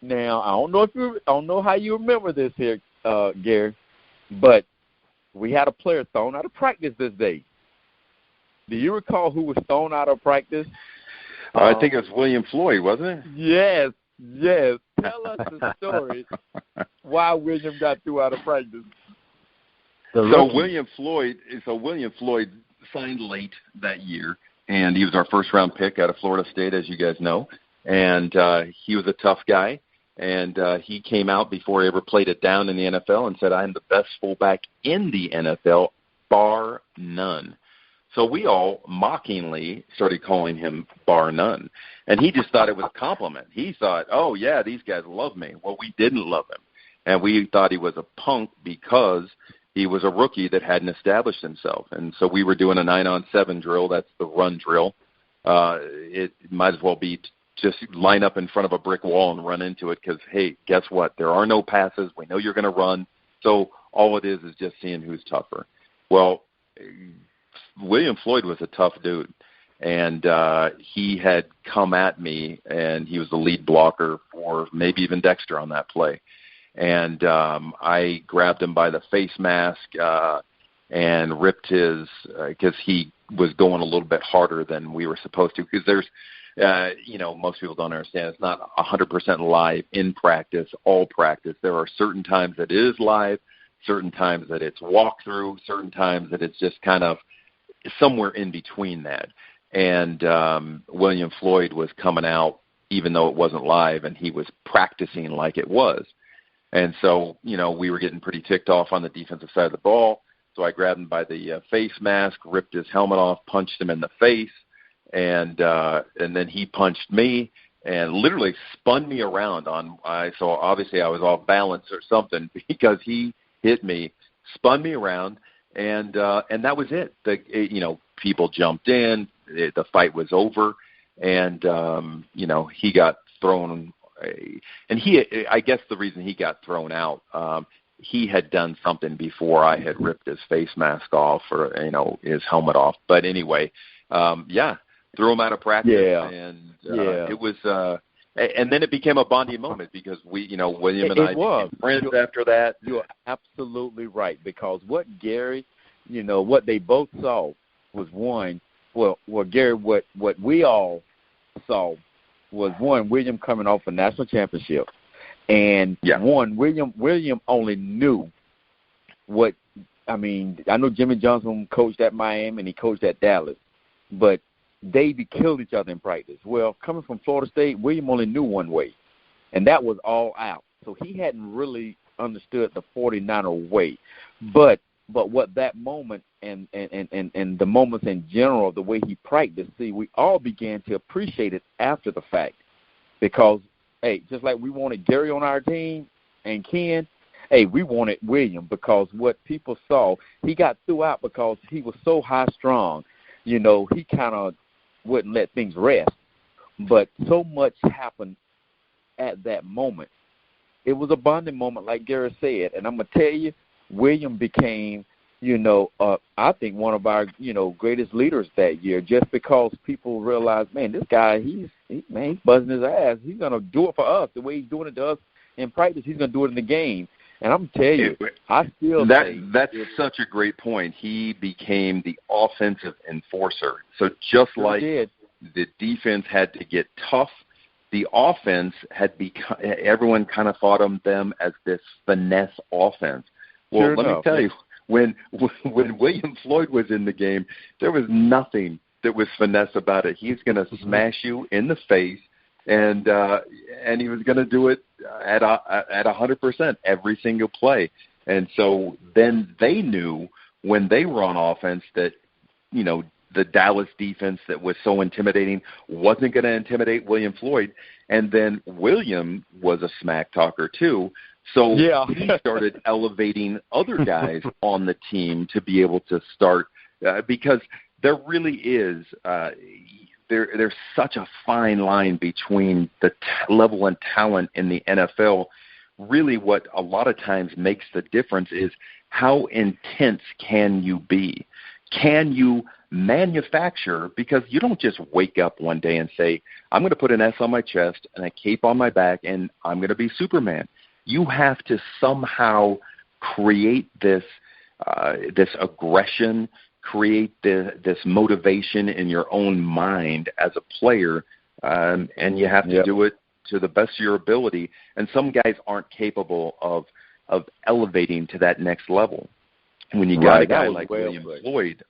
Now I don't know how you remember this here, Gary, but we had a player thrown out of practice this day. Do you recall who was thrown out of practice? I think it was William Floyd, wasn't it? Yes. Tell us the story why William got thrown out of practice. So William Floyd signed late that year, and he was our first-round pick out of Florida State, as you guys know. And he was a tough guy, and he came out before he ever played it down in the NFL and said, "I'm the best fullback in the NFL, bar none." So we all mockingly started calling him bar none. And he just thought it was a compliment. He thought, oh, yeah, these guys love me. Well, we didn't love him. And we thought he was a punk because he was a rookie that hadn't established himself. And so we were doing a 9-on-7 drill. That's the run drill. It might as well be just line up in front of a brick wall and run into it because, hey, guess what? There are no passes. We know you're going to run. So all it is just seeing who's tougher. Well, William Floyd was a tough dude, and he had come at me, and he was the lead blocker for maybe even Dexter on that play. And I grabbed him by the face mask and ripped his because he was going a little bit harder than we were supposed to, because there's, most people don't understand. It's not 100% live in practice, all practice. There are certain times that it is live, certain times that it's walkthrough, certain times that it's just kind of somewhere in between that. And William Floyd was coming out even though it wasn't live, and he was practicing like it was. And so, we were getting pretty ticked off on the defensive side of the ball. So I grabbed him by the face mask, ripped his helmet off, punched him in the face, and then he punched me and literally spun me around so obviously I was off balance or something because he hit me, spun me around, and that was it. People jumped in, the fight was over, and he got thrown, and I guess the reason he got thrown out, he had done something before I had ripped his face mask off or, his helmet off. But anyway, threw him out of practice. It was, and then it became a bonding moment because William and I became friends after that. You're absolutely right, because what Gary, what they both saw was one, Gary, what we all saw was one, William coming off a national championship. And William only knew what, I know Jimmy Johnson coached at Miami and he coached at Dallas, but they killed each other in practice. Well, coming from Florida State, William only knew one way, and that was all out. So he hadn't really understood the 49er way. But what that moment and the moments in general, the way he practiced, we all began to appreciate it after the fact, because hey, just like we wanted Gary on our team and Ken, hey, we wanted William, because what people saw, he got threw out because he was so high-strung. He kind of wouldn't let things rest. But so much happened at that moment. It was a bonding moment, like Gary said. And I'm going to tell you, William became, I think one of our, greatest leaders that year, just because people realized, man, this guy, he's buzzing his ass. He's going to do it for us the way he's doing it to us in practice. He's going to do it in the game. And I'm telling you, I still that's such a great point. He became the offensive enforcer. So just like the defense had to get tough, the offense had become. Everyone kind of thought of them as this finesse offense. Well, let me tell you, when William Floyd was in the game, there was nothing that was finesse about it. He's going to smash you in the face, and he was going to do it at 100% every single play. And so then they knew when they were on offense that, the Dallas defense that was so intimidating wasn't going to intimidate William Floyd. And then William was a smack talker too. So he started elevating other guys on the team to be able to start because there really is there's such a fine line between the level and talent in the NFL. Really what a lot of times makes the difference is how intense can you be? Can you manufacture? Because you don't just wake up one day and say, I'm going to put an S on my chest and a cape on my back and I'm going to be Superman. You have to somehow create this aggression, create this motivation in your own mind as a player, and you have to do it to the best of your ability. And some guys aren't capable of elevating to that next level. When you got a guy like William Floyd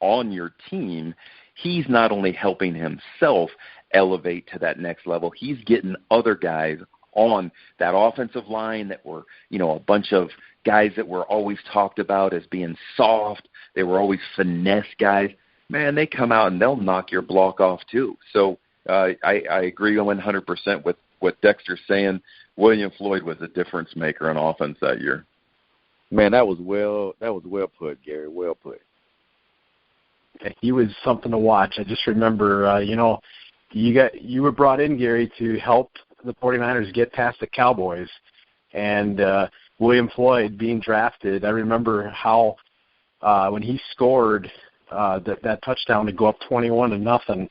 on your team, he's not only helping himself elevate to that next level, he's getting other guys on that offensive line that were, a bunch of guys that were always talked about as being soft. They were always finesse guys. Man, they come out and they'll knock your block off too. So I agree 100% with what Dexter's saying. William Floyd was a difference maker on offense that year. Man, that was well put, Gary. Well put. He was something to watch. I just remember, you were brought in, Gary, to help the 49ers get past the Cowboys, and William Floyd being drafted. I remember how when he scored that touchdown to go up 21-0,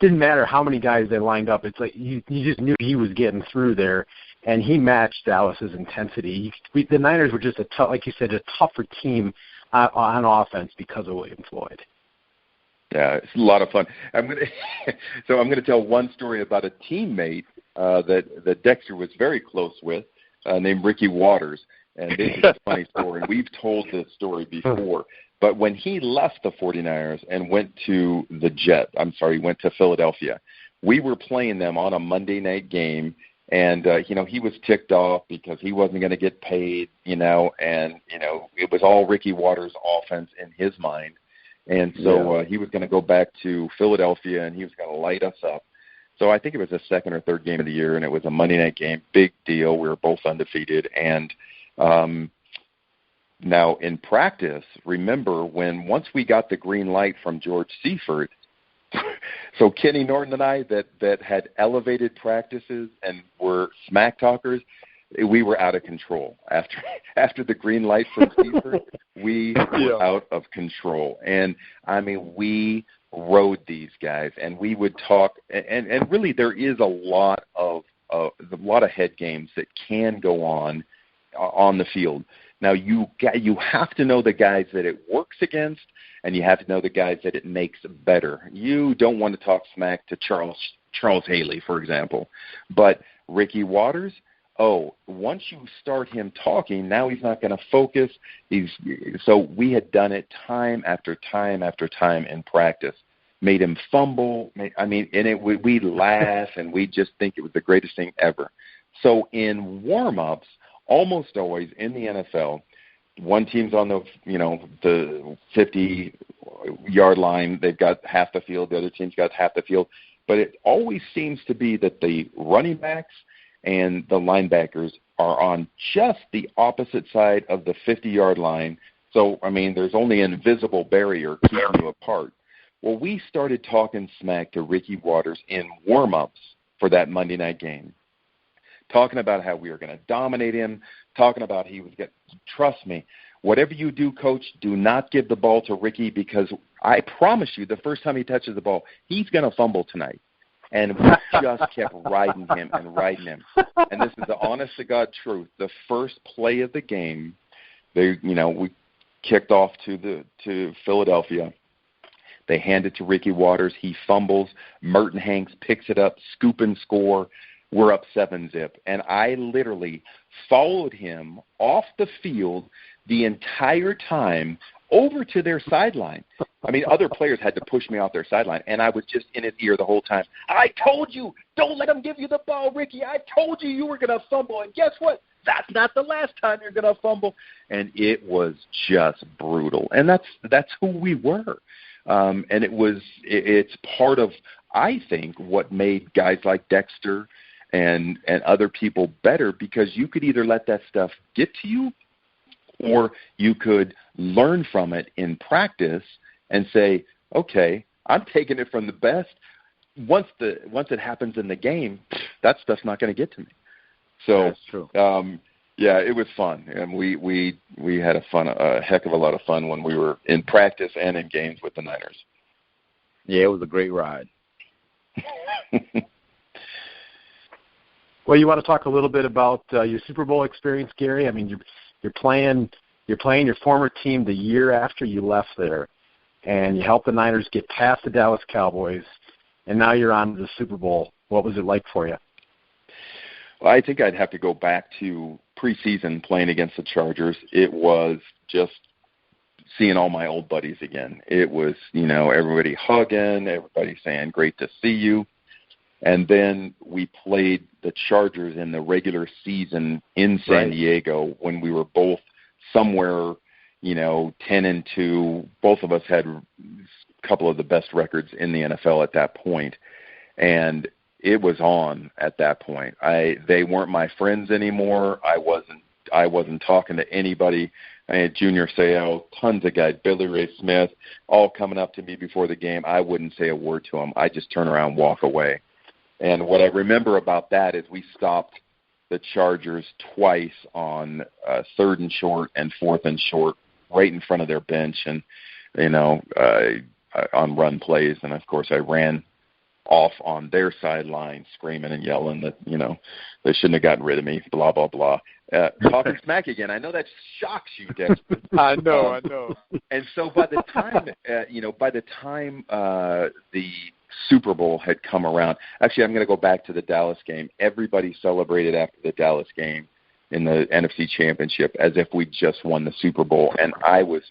didn't matter how many guys they lined up. It's like you just knew he was getting through there, and he matched Dallas's intensity. The Niners were just like you said, a tougher team on offense because of William Floyd. Yeah, it's a lot of fun. I'm gonna tell one story about a teammate that Dexter was very close with, named Ricky Waters. And this is a funny story. We've told this story before. But when he left the 49ers and went to went to Philadelphia, we were playing them on a Monday night game. And, he was ticked off because he wasn't going to get paid, and, it was all Ricky Waters' offense in his mind. And so he was going to go back to Philadelphia and he was going to light us up. So I think it was the second or third game of the year, and it was a Monday night game, big deal. We were both undefeated. And now in practice, remember once we got the green light from George Seifert, So Kenny Norton and I that had elevated practices and were smack talkers, we were out of control. After the green light from Seifert, we were out of control. And, I mean, we rode these guys, and we would talk. And really there is a lot of head games that can go on the field. Now, you have to know the guys that it works against, and you have to know the guys that it makes better. You don't want to talk smack to Charles Haley, for example. But Ricky Watters, once you start him talking, now he's not going to focus. So we had done it time after time after time in practice. Made him fumble. We laugh, and we just think it was the greatest thing ever. So in warm-ups, almost always in the NFL, one team's on the 50-yard line. They've got half the field. The other team's got half the field. But it always seems to be that the running backs and the linebackers are on just the opposite side of the 50-yard line. So, there's only an invisible barrier keeping you apart. Well, we started talking smack to Ricky Watters in warm-ups for that Monday night game, talking about how we were going to dominate him, talking about he was going to – trust me, whatever you do, Coach, do not give the ball to Ricky, because I promise you the first time he touches the ball, he's going to fumble tonight. And we just kept riding him. And this is the honest-to-God truth. The first play of the game, we kicked off to Philadelphia. They hand it to Ricky Watters. He fumbles. Merton Hanks picks it up, scoop and score. We're up 7-0. And I literally followed him off the field the entire time over to their sideline. Other players had to push me off their sideline, and I was just in his ear the whole time. I told you, don't let him give you the ball, Ricky. I told you were going to fumble, and guess what? That's not the last time you're going to fumble. And it was just brutal. And that's who we were. And it's part of, I think, what made guys like Dexter and other people better, because you could either let that stuff get to you, or you could learn from it in practice and say, okay, I'm taking it from the best. Once it happens in the game, that stuff's not going to get to me. So, that's true. It was fun, and we had a heck of a lot of fun when we were in practice and in games with the Niners. Yeah, it was a great ride. Well, you want to talk a little bit about your Super Bowl experience, Gary? You're playing your former team the year after you left there, and you helped the Niners get past the Dallas Cowboys, and now you're on to the Super Bowl. What was it like for you? Well, I think I'd have to go back to preseason playing against the Chargers. It was just seeing all my old buddies again. It was, everybody hugging, everybody saying, great to see you. And then we played the Chargers in the regular season in San Diego when we were both somewhere, 10-2. Both of us had a couple of the best records in the NFL at that point. And it was on at that point. They weren't my friends anymore. I wasn't talking to anybody. I had Junior Seau, tons of guys, Billy Ray Smith, all coming up to me before the game. I wouldn't say a word to them. I just turn around and walk away. And what I remember about that is we stopped the Chargers twice on 3rd and short and 4th and short, right in front of their bench, and on run plays. And of course, I ran off on their sideline, screaming and yelling that they shouldn't have gotten rid of me. Blah blah blah. Talking smack again. I know that shocks you, Dexter. I know. And so by the time, the Super Bowl had come around. Actually, I'm going to go back to the Dallas game. Everybody celebrated after the Dallas game in the NFC Championship as if we just won the Super Bowl, and I was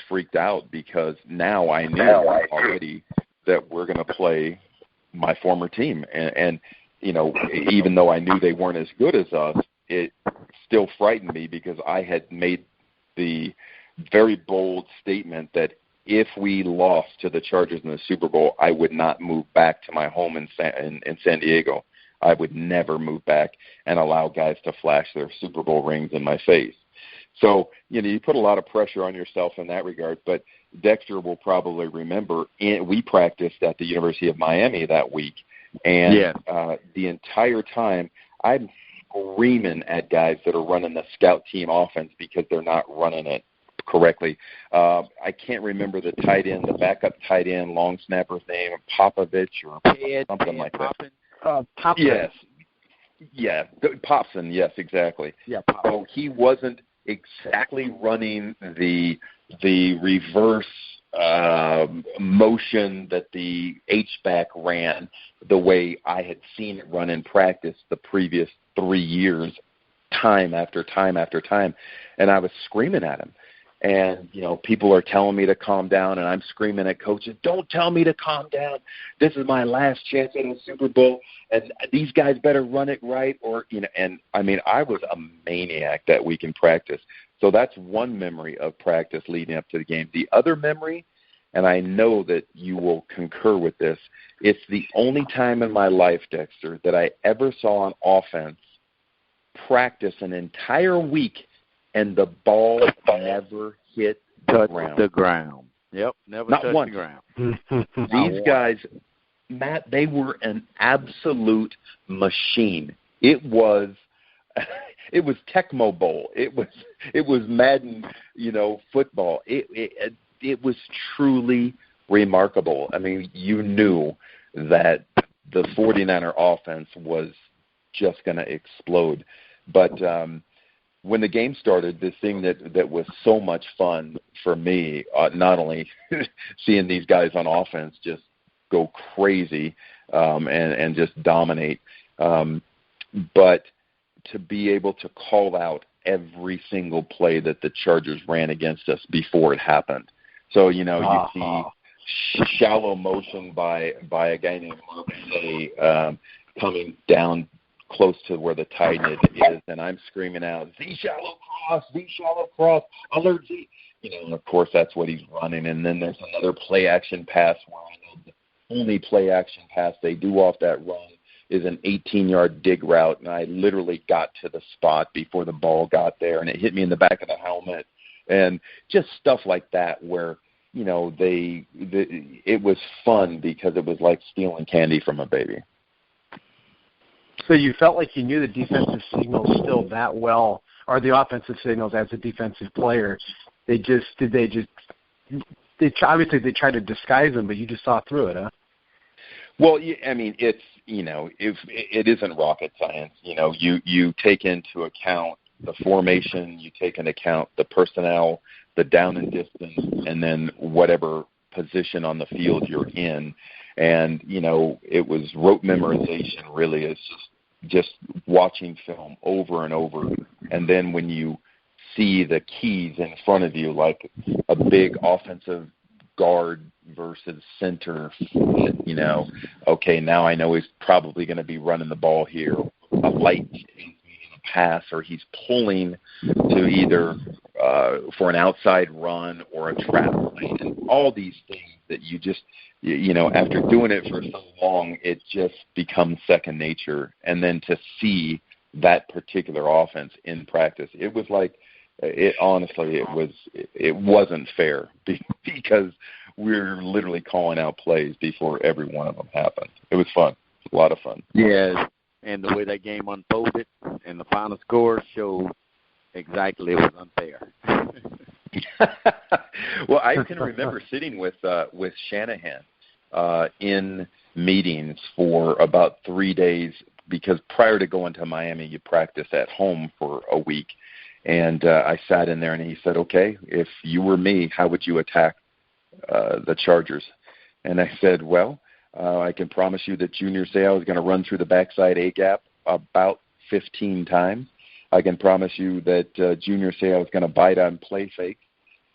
freaked out, because now I knew already that we're going to play my former team, and even though I knew they weren't as good as us, it still frightened me, because I had made the very bold statement that if we lost to the Chargers in the Super Bowl, I would not move back to my home in San Diego. I would never move back and allow guys to flash their Super Bowl rings in my face. So, you put a lot of pressure on yourself in that regard. But Dexter will probably remember, we practiced at the University of Miami that week, and the entire time I'm screaming at guys that are running the scout team offense because they're not running it correctly. I can't remember the tight end, the backup tight end, long snapper's name, Popovich or something like that. Popson. Yes. Yeah, Popson, yes, exactly. Yeah, so he wasn't exactly running the reverse motion that the H-back ran the way I had seen it run in practice the previous 3 years, time after time after time. And I was screaming at him. And, people are telling me to calm down, and I'm screaming at coaches, don't tell me to calm down. This is my last chance at a Super Bowl, and these guys better run it right. And, I was a maniac that week in practice. So that's one memory of practice leading up to the game. The other memory, and I know that you will concur with this, it's the only time in my life, Dexter, that I ever saw an offense practice an entire week and the ball never hit the ground. Yep, never Not touched once. the ground. These guys, Matt, they were an absolute machine. It was Tecmo Bowl. It was Madden, football. It was truly remarkable. You knew that the 49er offense was just going to explode. But when the game started, the thing that was so much fun for me, not only seeing these guys on offense just go crazy and just dominate, but to be able to call out every single play that the Chargers ran against us before it happened. So, you see shallow motion by a guy named Mark coming down close to where the tight end is, and I'm screaming out, Z shallow cross, alert Z. And of course that's what he's running. And then there's another play action pass where I know the only play action pass they do off that run is an 18-yard dig route, and I literally got to the spot before the ball got there, and it hit me in the back of the helmet, and just stuff like that where, it was fun because it was like stealing candy from a baby. So you felt like you knew the defensive signals still that well, or the offensive signals as a defensive player. Obviously they tried to disguise them, but you just saw through it, huh? Well, it's, if it isn't rocket science. You take into account the formation, you take into account the personnel, the down and distance, and then whatever position on the field you're in. And, it was rote memorization, really. It's just watching film over and over. And then when you see the keys in front of you, like a big offensive guard versus center, okay, now I know he's probably going to be running the ball here. A light pass, or he's pulling to either for an outside run or a trap play, and all these things that you just, after doing it for so long, it just becomes second nature. And then to see that particular offense in practice, it was like, it wasn't fair because we're literally calling out plays before every one of them happened. It was fun. A lot of fun. Yes, and the way that game unfolded and the final score showed exactly it was unfair. Well, I can remember sitting with Shanahan in meetings for about 3 days, because prior to going to Miami, you practice at home for a week. And I sat in there, and he said, okay, if you were me, how would you attack the Chargers? And I said, well, I can promise you that Junior Seau is going to run through the backside A-gap about 15 times. I can promise you that Junior Seau is going to bite on play fake,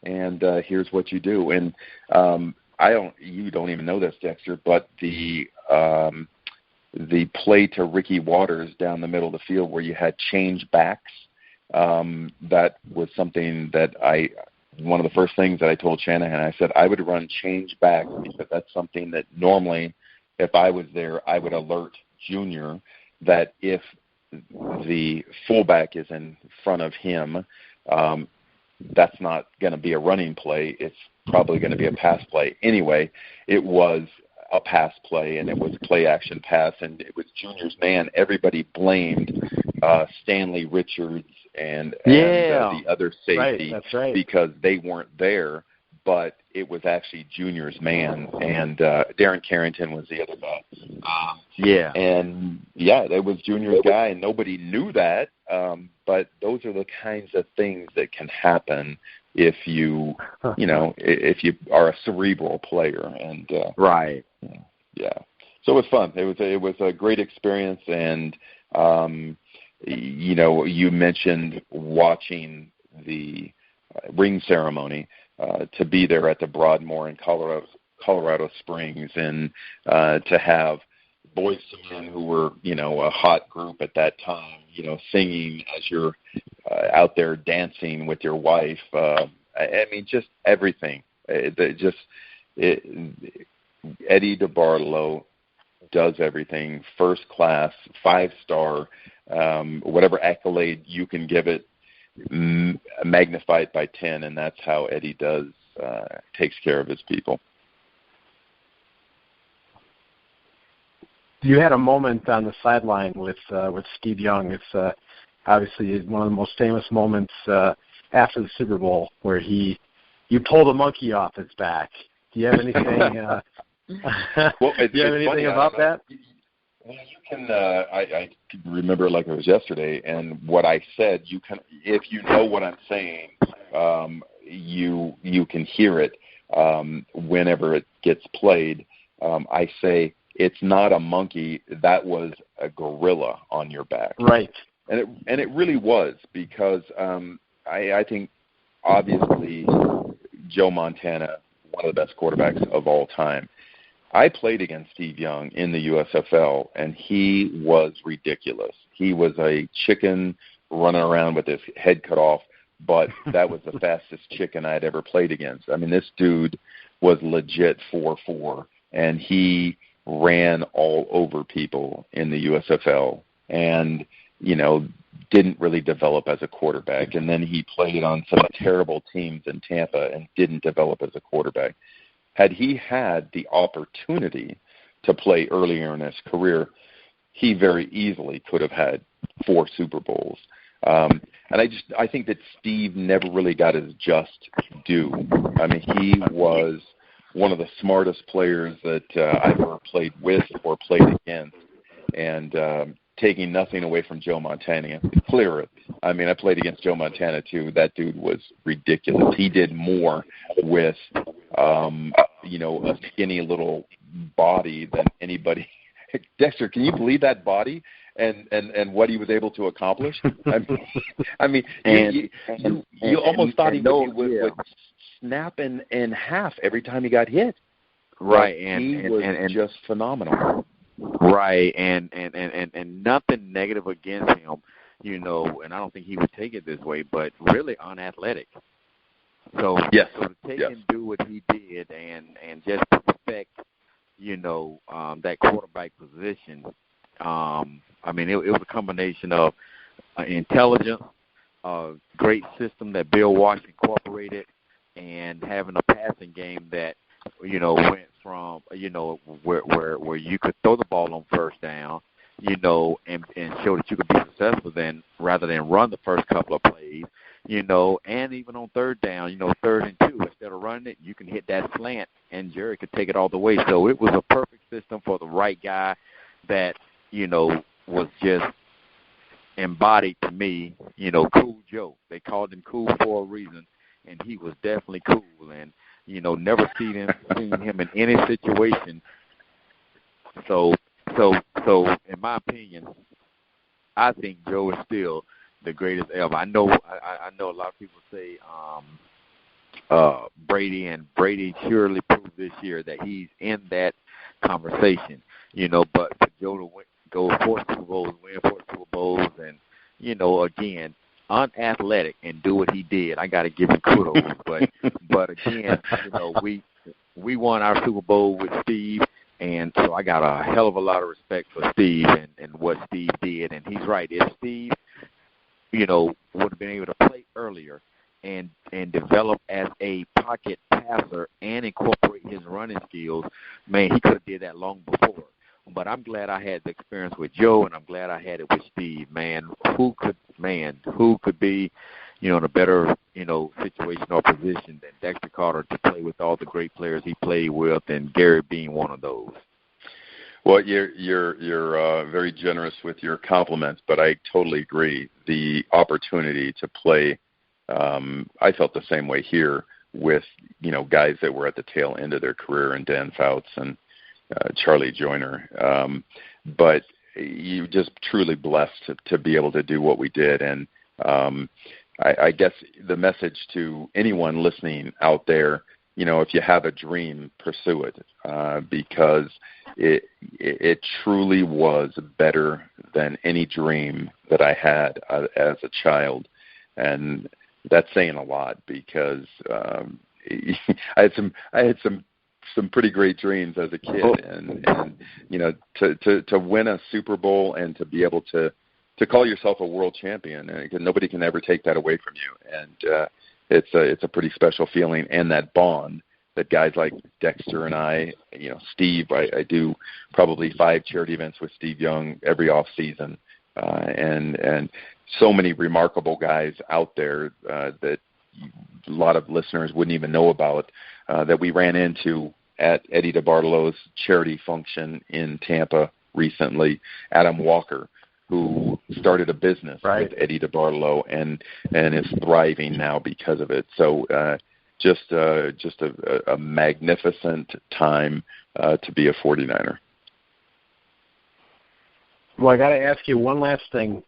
and here's what you do. And you don't even know this, Dexter, but the play to Ricky Waters down the middle of the field where you had change backs, that was something that one of the first things that I told Shanahan, I said I would run change back, because that's something that normally, if I was there, I would alert Junior that if the fullback is in front of him, that's not going to be a running play. It's probably going to be a pass play. Anyway, it was a pass play, and it was play action pass, and it was Junior's man. Everybody blamed Stanley Richards and the other safety because they weren't there, but it was actually Junior's man, and Darren Carrington was the other guy. It was Junior's guy, and nobody knew that, but those are the kinds of things that can happen if you if you are a cerebral player. And so it was fun. It was a great experience, and you mentioned watching the ring ceremony, to be there at the Broadmoor in Colorado Springs, and to have Boyz II Men, who were a hot group at that time, singing as you're out there dancing with your wife. Just everything. Eddie DeBartolo does everything first class, 5-star, whatever accolade you can give it, magnified by 10, and that's how Eddie takes care of his people. You had a moment on the sideline with Steve Young. It's obviously one of the most famous moments after the Super Bowl, where you pulled a monkey off its back. Do you have anything? Do you have anything about that? Well, you can. I can remember it like it was yesterday. And what I said, you can, if you know what I'm saying, you can hear it whenever it gets played. I say, it's not a monkey. That was a gorilla on your back. Right. And it really was, because I think obviously Joe Montana, one of the best quarterbacks of all time. I played against Steve Young in the USFL, and he was ridiculous. He was a chicken running around with his head cut off, but that was the fastest chicken I had ever played against. This dude was legit 4'4", and he ran all over people in the USFL, and, didn't really develop as a quarterback. And then he played on some terrible teams in Tampa and didn't develop as a quarterback. Had he had the opportunity to play earlier in his career, he very easily could have had 4 Super Bowls. And I think that Steve never really got his just due. He was one of the smartest players that I've ever played with or played against. And taking nothing away from Joe Montana, clear it. I played against Joe Montana too. That dude was ridiculous. He did more with, a skinny little body than anybody. Dexter, can you believe that body and what he was able to accomplish? You almost thought he would snap in half every time he got hit. Right, he was just phenomenal. Right, and nothing negative against him, and I don't think he would take it this way, but really unathletic. So, yes. So to take and do what he did and just perfect, that quarterback position, it was a combination of intelligence, a great system that Bill Walsh incorporated, and having a passing game that, went from, where you could throw the ball on first down, and show that you could be successful rather than run the first couple of plays, and even on third down, 3rd and 2, instead of running it, you can hit that slant and Jerry could take it all the way. So it was a perfect system for the right guy that, was just embodied to me, Cool Joe. They called him Cool for a reason, and he was definitely cool. And, never seen him in any situation. So in my opinion, I think Joe is still the greatest ever. I know a lot of people say Brady, and Brady surely proved this year that he's in that conversation. But for Joe to go 4 Super Bowls, win 4 Super Bowls, and again, unathletic and do what he did, I got to give him kudos. But again, we won our Super Bowl with Steve, and so I got a hell of a lot of respect for Steve and what Steve did. And he's right. If Steve, would have been able to earlier and develop as a pocket passer and incorporate his running skills, man, he could have did that long before. But I'm glad I had the experience with Joe, and I'm glad I had it with Steve. Man, who could be, in a better, situation or position than Dexter Carter to play with all the great players he played with, and Gary being one of those. Well, you're very generous with your compliments, but I totally agree. The opportunity to play, I felt the same way here with, guys that were at the tail end of their career, and Dan Fouts and Charlie Joyner. But you just truly blessed to be able to do what we did. And I guess the message to anyone listening out there, if you have a dream, pursue it, because it truly was better than any dream that I had as a child. And that's saying a lot, because I had some pretty great dreams as a kid, and to win a Super Bowl and to be able to call yourself a world champion, and nobody can ever take that away from you. And it's a pretty special feeling, and that bond that guys like Dexter and I, Steve, I do probably 5 charity events with Steve Young every off season, and so many remarkable guys out there that a lot of listeners wouldn't even know about, that we ran into at Eddie DeBartolo's charity function in Tampa recently. Adam Walker, who started a business with Eddie DeBartolo and is thriving now because of it. So just a magnificent time to be a 49er. Well, I got to ask you one last thing.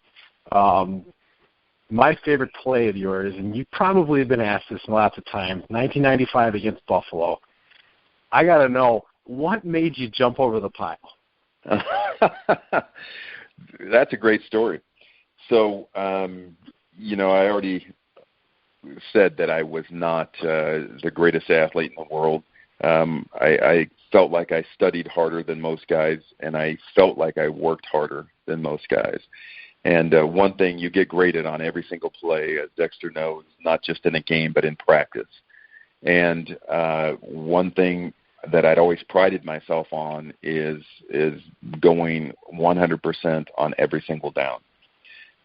My favorite play of yours, and you probably have been asked this lots of times, 1995 against Buffalo. I got to know, what made you jump over the pile? That's a great story. So, I already said that I was not the greatest athlete in the world. I felt like I studied harder than most guys, and I felt like I worked harder than most guys. And one thing, you get graded on every single play, as Dexter knows, not just in a game but in practice. And one thing that I'd always prided myself on is going 100% on every single down.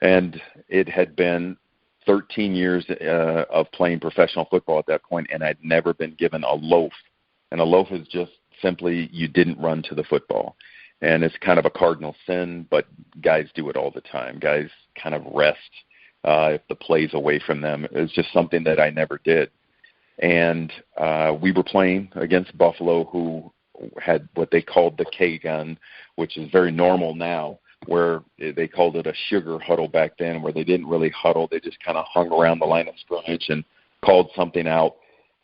And it had been 13 years of playing professional football at that point, and I'd never been given a loaf. And a loaf is just simply you didn't run to the football. And it's kind of a cardinal sin, but guys do it all the time. Guys kind of rest if the play's away from them. It's just something that I never did. And we were playing against Buffalo, who had what they called the K gun, which is very normal now, where they called it a sugar huddle back then, where they didn't really huddle. They just kind of hung around the line of scrimmage and called something out.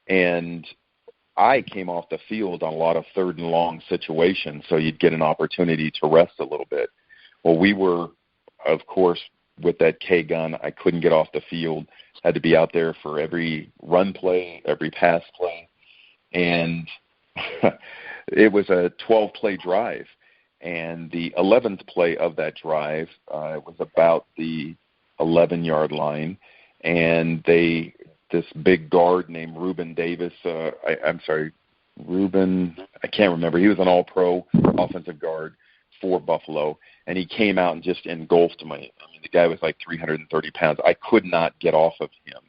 And I came off the field on a lot of 3rd and long situations, so you'd get an opportunity to rest a little bit. Well, we were, of course, with that K gun, I couldn't get off the field. Had to be out there for every run play, every pass play. And it was a 12-play drive. And the 11th play of that drive was about the 11-yard line. And this big guard named Reuben Davis, I can't remember. He was an all-pro offensive guard for Buffalo, and he came out and just engulfed me. I mean, the guy was like 330 pounds. I could not get off of him.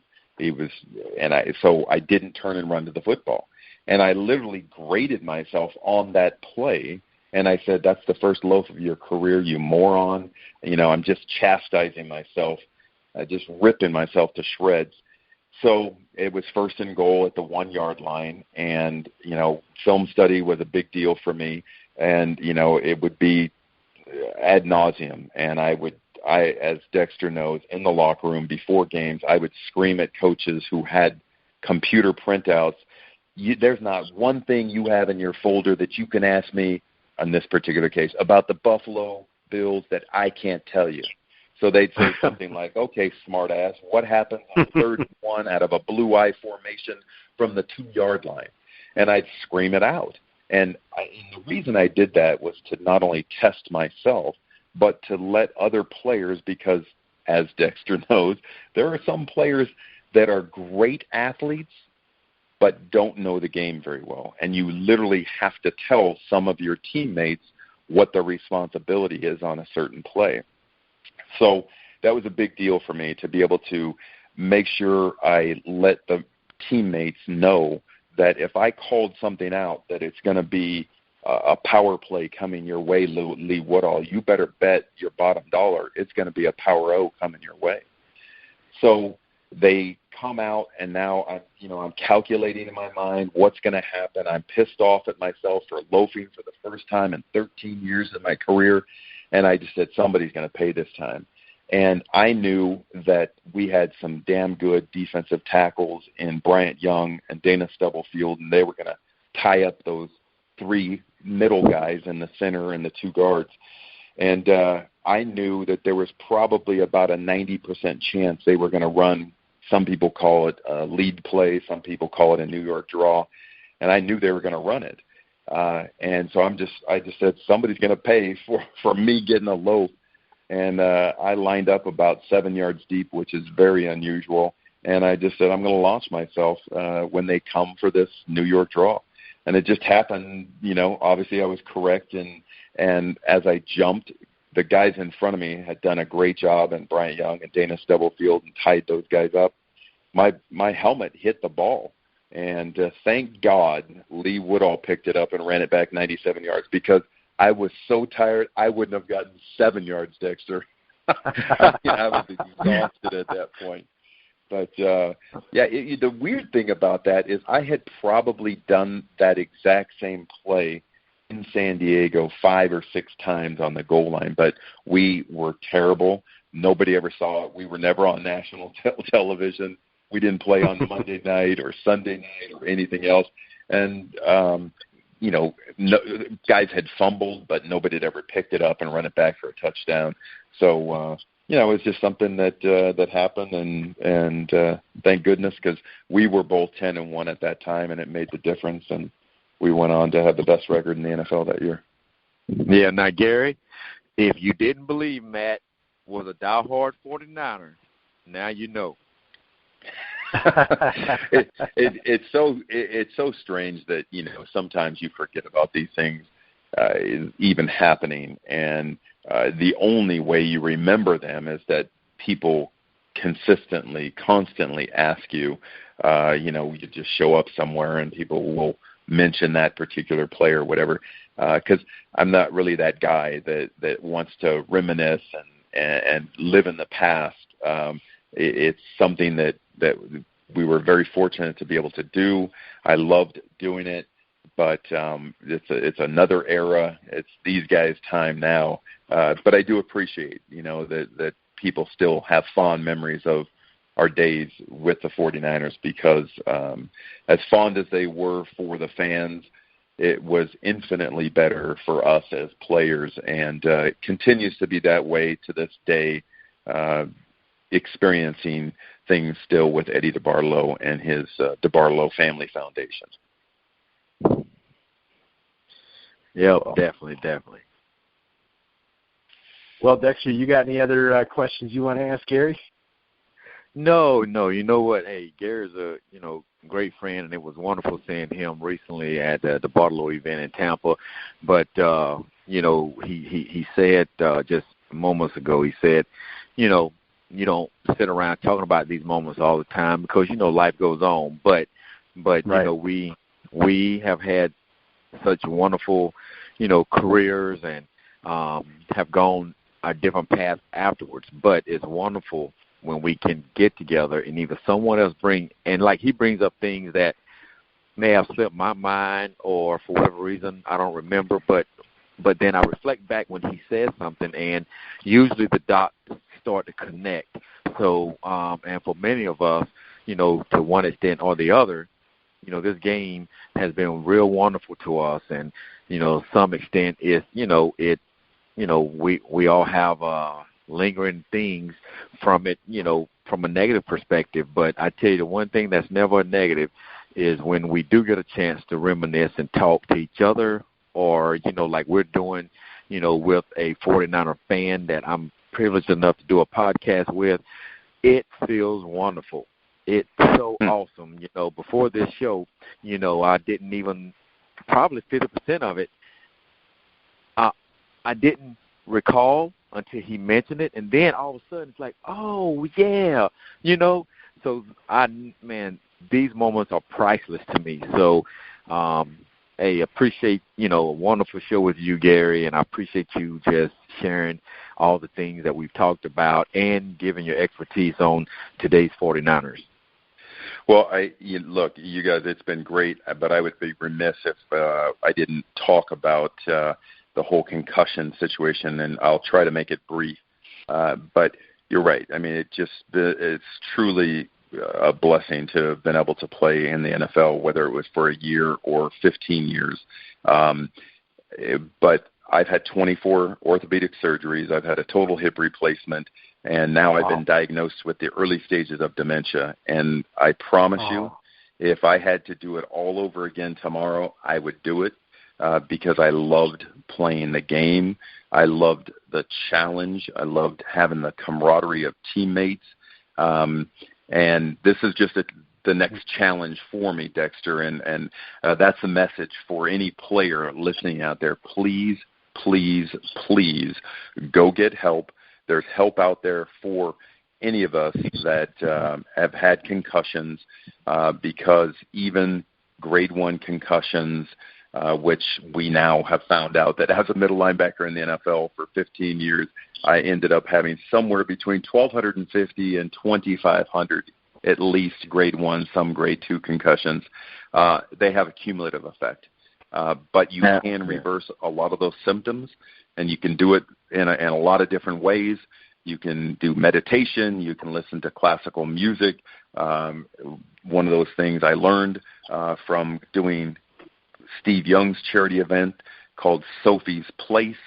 So I didn't turn and run to the football. And I literally graded myself on that play, and I said, that's the first loaf of your career, you moron. I'm just chastising myself, just ripping myself to shreds. So it was 1st and goal at the 1-yard line, and, film study was a big deal for me, and, it would be ad nauseum, and I, as Dexter knows, in the locker room before games, I would scream at coaches who had computer printouts, there's not one thing you have in your folder that you can ask me, in this particular case, about the Buffalo Bills that I can't tell you. So they'd say something like, okay, smart ass, what happened on 3rd and 1 out of a blue eye formation from the 2-yard line? And I'd scream it out. And the reason I did that was to not only test myself, but to let other players, because as Dexter knows, there are some players that are great athletes but don't know the game very well. And you literally have to tell some of your teammates what the responsibility is on a certain play. So that was a big deal for me to be able to make sure I let the teammates know that if I called something out, that it's going to be a power play coming your way, Lee Woodall, you better bet your bottom dollar it's going to be a power O coming your way. So they come out, and now I'm calculating in my mind what's going to happen. I'm pissed off at myself for loafing for the first time in 13 years of my career, and I just said somebody's going to pay this time. And I knew that we had some damn good defensive tackles in Bryant Young and Dana Stubblefield, and they were going to tie up those three middle guys in the center and the two guards. And I knew that there was probably about a 90% chance they were going to run. Some people call it a lead play. Some people call it a New York draw. And I knew they were going to run it. And so I just said, somebody's going to pay for me getting a loaf. And I lined up about 7 yards deep, which is very unusual. And I just said, I'm going to launch myself when they come for this New York draw. And it just happened, obviously I was correct. And as I jumped, the guys in front of me had done a great job, and Bryant Young and Dana Stubblefield, and tied those guys up. My helmet hit the ball. And thank God Lee Woodall picked it up and ran it back 97 yards, because I was so tired I wouldn't have gotten 7 yards, Dexter. I was exhausted at that point. But, the weird thing about that is I had probably done that exact same play in San Diego 5 or 6 times on the goal line, but we were terrible. Nobody ever saw it. We were never on national television. We didn't play on Monday night or Sunday night or anything else. And, guys had fumbled, but nobody had ever picked it up and run it back for a touchdown. So, it was just something that happened, and thank goodness, because we were both 10-1 at that time, and it made the difference, and we went on to have the best record in the NFL that year. Yeah, now, Gary, if you didn't believe Matt was a diehard 49er, now you know. It's so strange that sometimes you forget about these things even happening, and the only way you remember them is that people constantly ask you. You just show up somewhere and people will mention that particular player or whatever. Because I'm not really that guy that wants to reminisce and live in the past. It's something that we were very fortunate to be able to do. I loved doing it, but it's another era. It's these guys' time now. But I do appreciate, that people still have fond memories of our days with the 49ers, because as fond as they were for the fans, it was infinitely better for us as players, and it continues to be that way to this day, experiencing things still with Eddie DeBartolo and his DeBartolo Family Foundation. Yeah, definitely. Well, Dexter, you got any other questions you want to ask Gary? No. You know what? Hey, Gary's a great friend, and it was wonderful seeing him recently at the DeBartolo event in Tampa. But he said just moments ago, he said, you don't sit around talking about these moments all the time, because life goes on. But right. We have had such wonderful careers, and have gone a different path afterwards. But it's wonderful when we can get together and either someone else he brings up things that may have slipped my mind, or for whatever reason I don't remember, but then I reflect back when he says something, and usually the dots start to connect. So and for many of us, to one extent or the other, this game has been real wonderful to us, and some extent is we all have lingering things from it, from a negative perspective. But I tell you, the one thing that's never a negative is when we do get a chance to reminisce and talk to each other, or like we're doing, with a 49er fan that I'm privileged enough to do a podcast with. It feels wonderful. It's so awesome. Before this show, I didn't even, probably 50% of it, I didn't recall until he mentioned it, and then all of a sudden it's like, oh, yeah, So, these moments are priceless to me. So, I appreciate, a wonderful show with you, Gary, and I appreciate you just sharing all the things that we've talked about and giving your expertise on today's 49ers. Well, look, you guys, it's been great, but I would be remiss if I didn't talk about the whole concussion situation, and I'll try to make it brief. But you're right. I mean, it's truly a blessing to have been able to play in the NFL, whether it was for a year or 15 years. But I've had 24 orthopedic surgeries. I've had a total hip replacement, and now I've been diagnosed with the early stages of dementia. And I promise you, if I had to do it all over again tomorrow, I would do it because I loved playing the game. I loved the challenge. I loved having the camaraderie of teammates. And this is just the next challenge for me, Dexter, and that's a message for any player listening out there. Please, please, please go get help. There's help out there for any of us that have had concussions because even grade 1 concussions, which we now have found out that as a middle linebacker in the NFL for 15 years, I ended up having somewhere between 1,250 and 2,500 at least grade 1, some grade 2 concussions. They have a cumulative effect. But you can reverse a lot of those symptoms, and you can do it in a lot of different ways. You can do meditation. You can listen to classical music. One of those things I learned from doing Steve Young's charity event called Sophie's Place,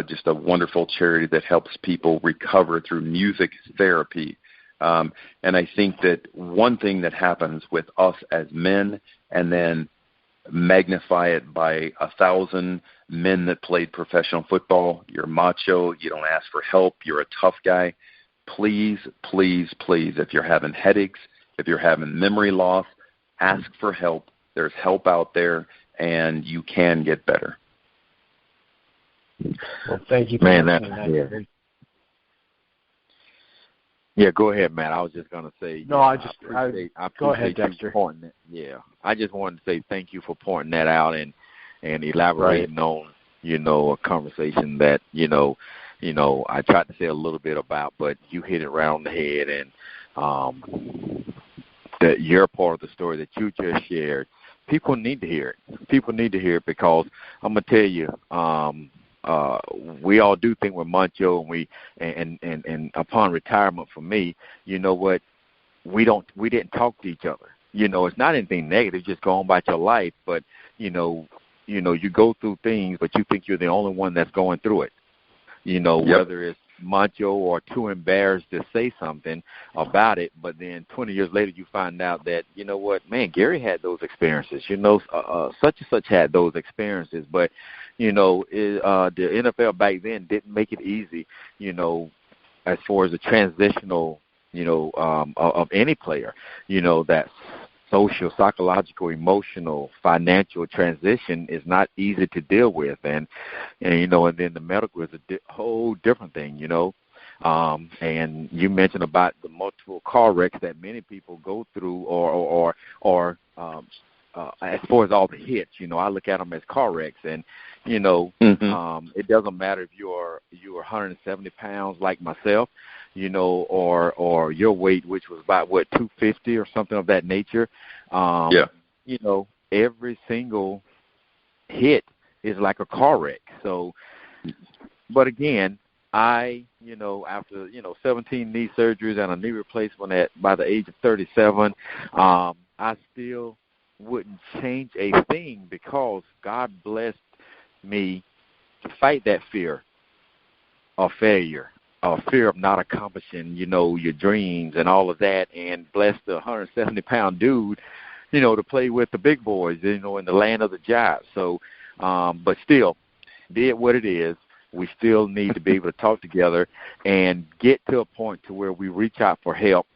just a wonderful charity that helps people recover through music therapy. And I think that one thing that happens with us as men, and then magnify it by 1,000 men that played professional football, you're macho, you don't ask for help, you're a tough guy. Please, please, please, if you're having headaches, if you're having memory loss, ask for help. There's help out there, and you can get better. Well, thank you. Man, yeah, go ahead, Matt. I was just going to say. No, I appreciate go ahead, Dexter. I just wanted to say thank you for pointing that out and elaborating on, a conversation that, I tried to say a little bit about, but you hit it right on the head, and that your part of the story that you just shared, people need to hear it. People need to hear it because I'm going to tell you, we all do think we're macho, and upon retirement for me, you know what, we didn't talk to each other. It's not anything negative, just go on about your life, but you go through things, but you think you're the only one that's going through it. Whether it's macho or too embarrassed to say something about it, but then 20 years later you find out that, man, Gary had those experiences, such and such had those experiences, but the NFL back then didn't make it easy, as far as the transitional, of any player, that social, psychological, emotional, financial transition is not easy to deal with, and then the medical is a whole different thing, and you mentioned about the multiple car wrecks that many people go through, or as far as all the hits, I look at them as car wrecks, and it doesn't matter if you're 170 pounds like myself, or your weight, which was about 250 or something of that nature. Every single hit is like a car wreck. So, but again, I, after 17 knee surgeries and a knee replacement by the age of 37, I still wouldn't change a thing because God blessed me to fight that fear of failure, fear of not accomplishing, your dreams and all of that, and bless the 170-pound dude, to play with the big boys, in the land of the jive. So, but still, did what it is. we still need to be able to talk together and get to a point to where we reach out for help,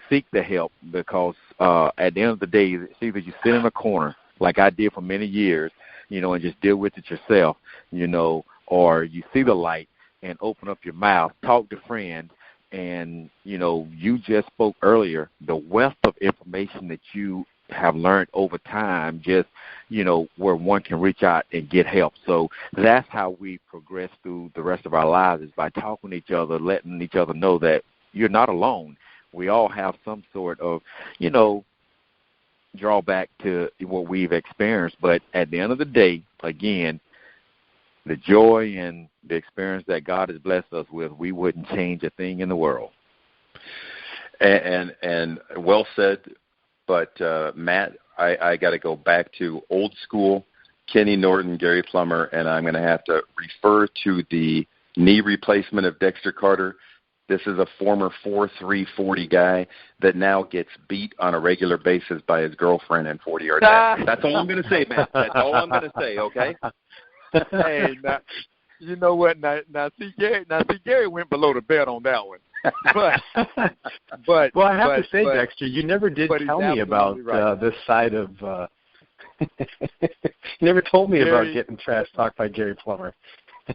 seek the help, because at the end of the day, it's either you sit in a corner like I did for many years, and just deal with it yourself, or you see the light and open up your mouth, talk to friends. And, you just spoke earlier, the wealth of information that you have learned over time, just, where one can reach out and get help. So that's how we progress through the rest of our lives, is by talking to each other, letting each other know that you're not alone. We all have some sort of, drawback to what we've experienced. But at the end of the day, again, the joy and the experience that God has blessed us with, we wouldn't change a thing in the world. And well said. But, Matt, I got to go back to old school, Kenny Norton, Gary Plummer, and I'm going to have to refer to the knee replacement of Dexter Carter. This is a former 4'3", 40 guy that now gets beat on a regular basis by his girlfriend in 40-yard dash. That's all I'm going to say, Matt. That's all I'm going to say, okay? Hey, now, you know what? Now, see, Gary went below the belt on that one. But well, I have to say, Dexter, you never did tell me about this side of. You never told me about getting trash talked by Gary Plummer.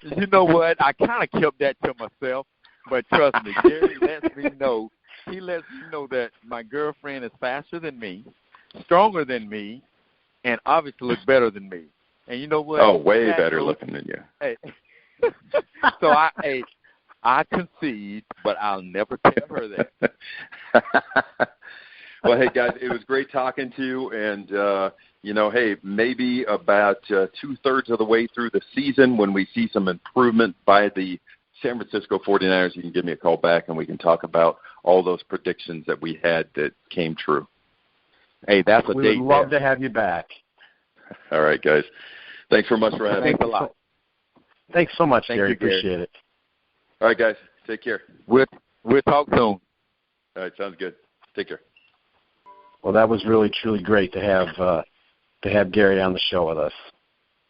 You know what? I kind of kept that to myself, but trust me, Gary lets me know. He lets me know that my girlfriend is faster than me, stronger than me, and obviously looks better than me. And you know what? Oh, way better looking than you. Hey. So I concede, but I'll never tell her that. Well, hey, guys, it was great talking to you. And, hey, maybe about 2/3 of the way through the season, when we see some improvement by the San Francisco 49ers, you can give me a call back and we can talk about all those predictions that we had that came true. Hey, that's a date. We would love to have you back. All right, guys. Thanks very much for having me. Thanks a lot. Thanks so much, Gary. Appreciate it. All right, guys. Take care. We'll talk soon. All right, sounds good. Take care. Well, that was really, truly great to have Gary on the show with us.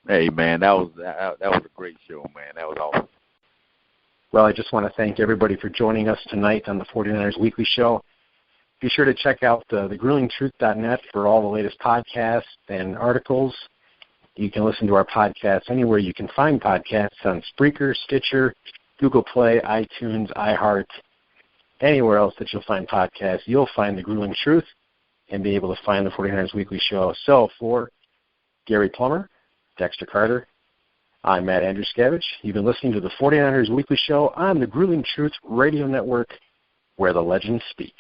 Hey, man, that was a great show, man. That was awesome. Well, I just want to thank everybody for joining us tonight on the 49ers Weekly Show. Be sure to check out thegruelingtruth.net for all the latest podcasts and articles. You can listen to our podcasts anywhere you can find podcasts, on Spreaker, Stitcher, Google Play, iTunes, iHeart, anywhere else that you'll find podcasts. You'll find The Grueling Truth and be able to find the 49ers Weekly Show. So for Gary Plummer, Dexter Carter, I'm Matt Andruscavage. You've been listening to the 49ers Weekly Show on the Grueling Truth Radio Network, where the legends speak.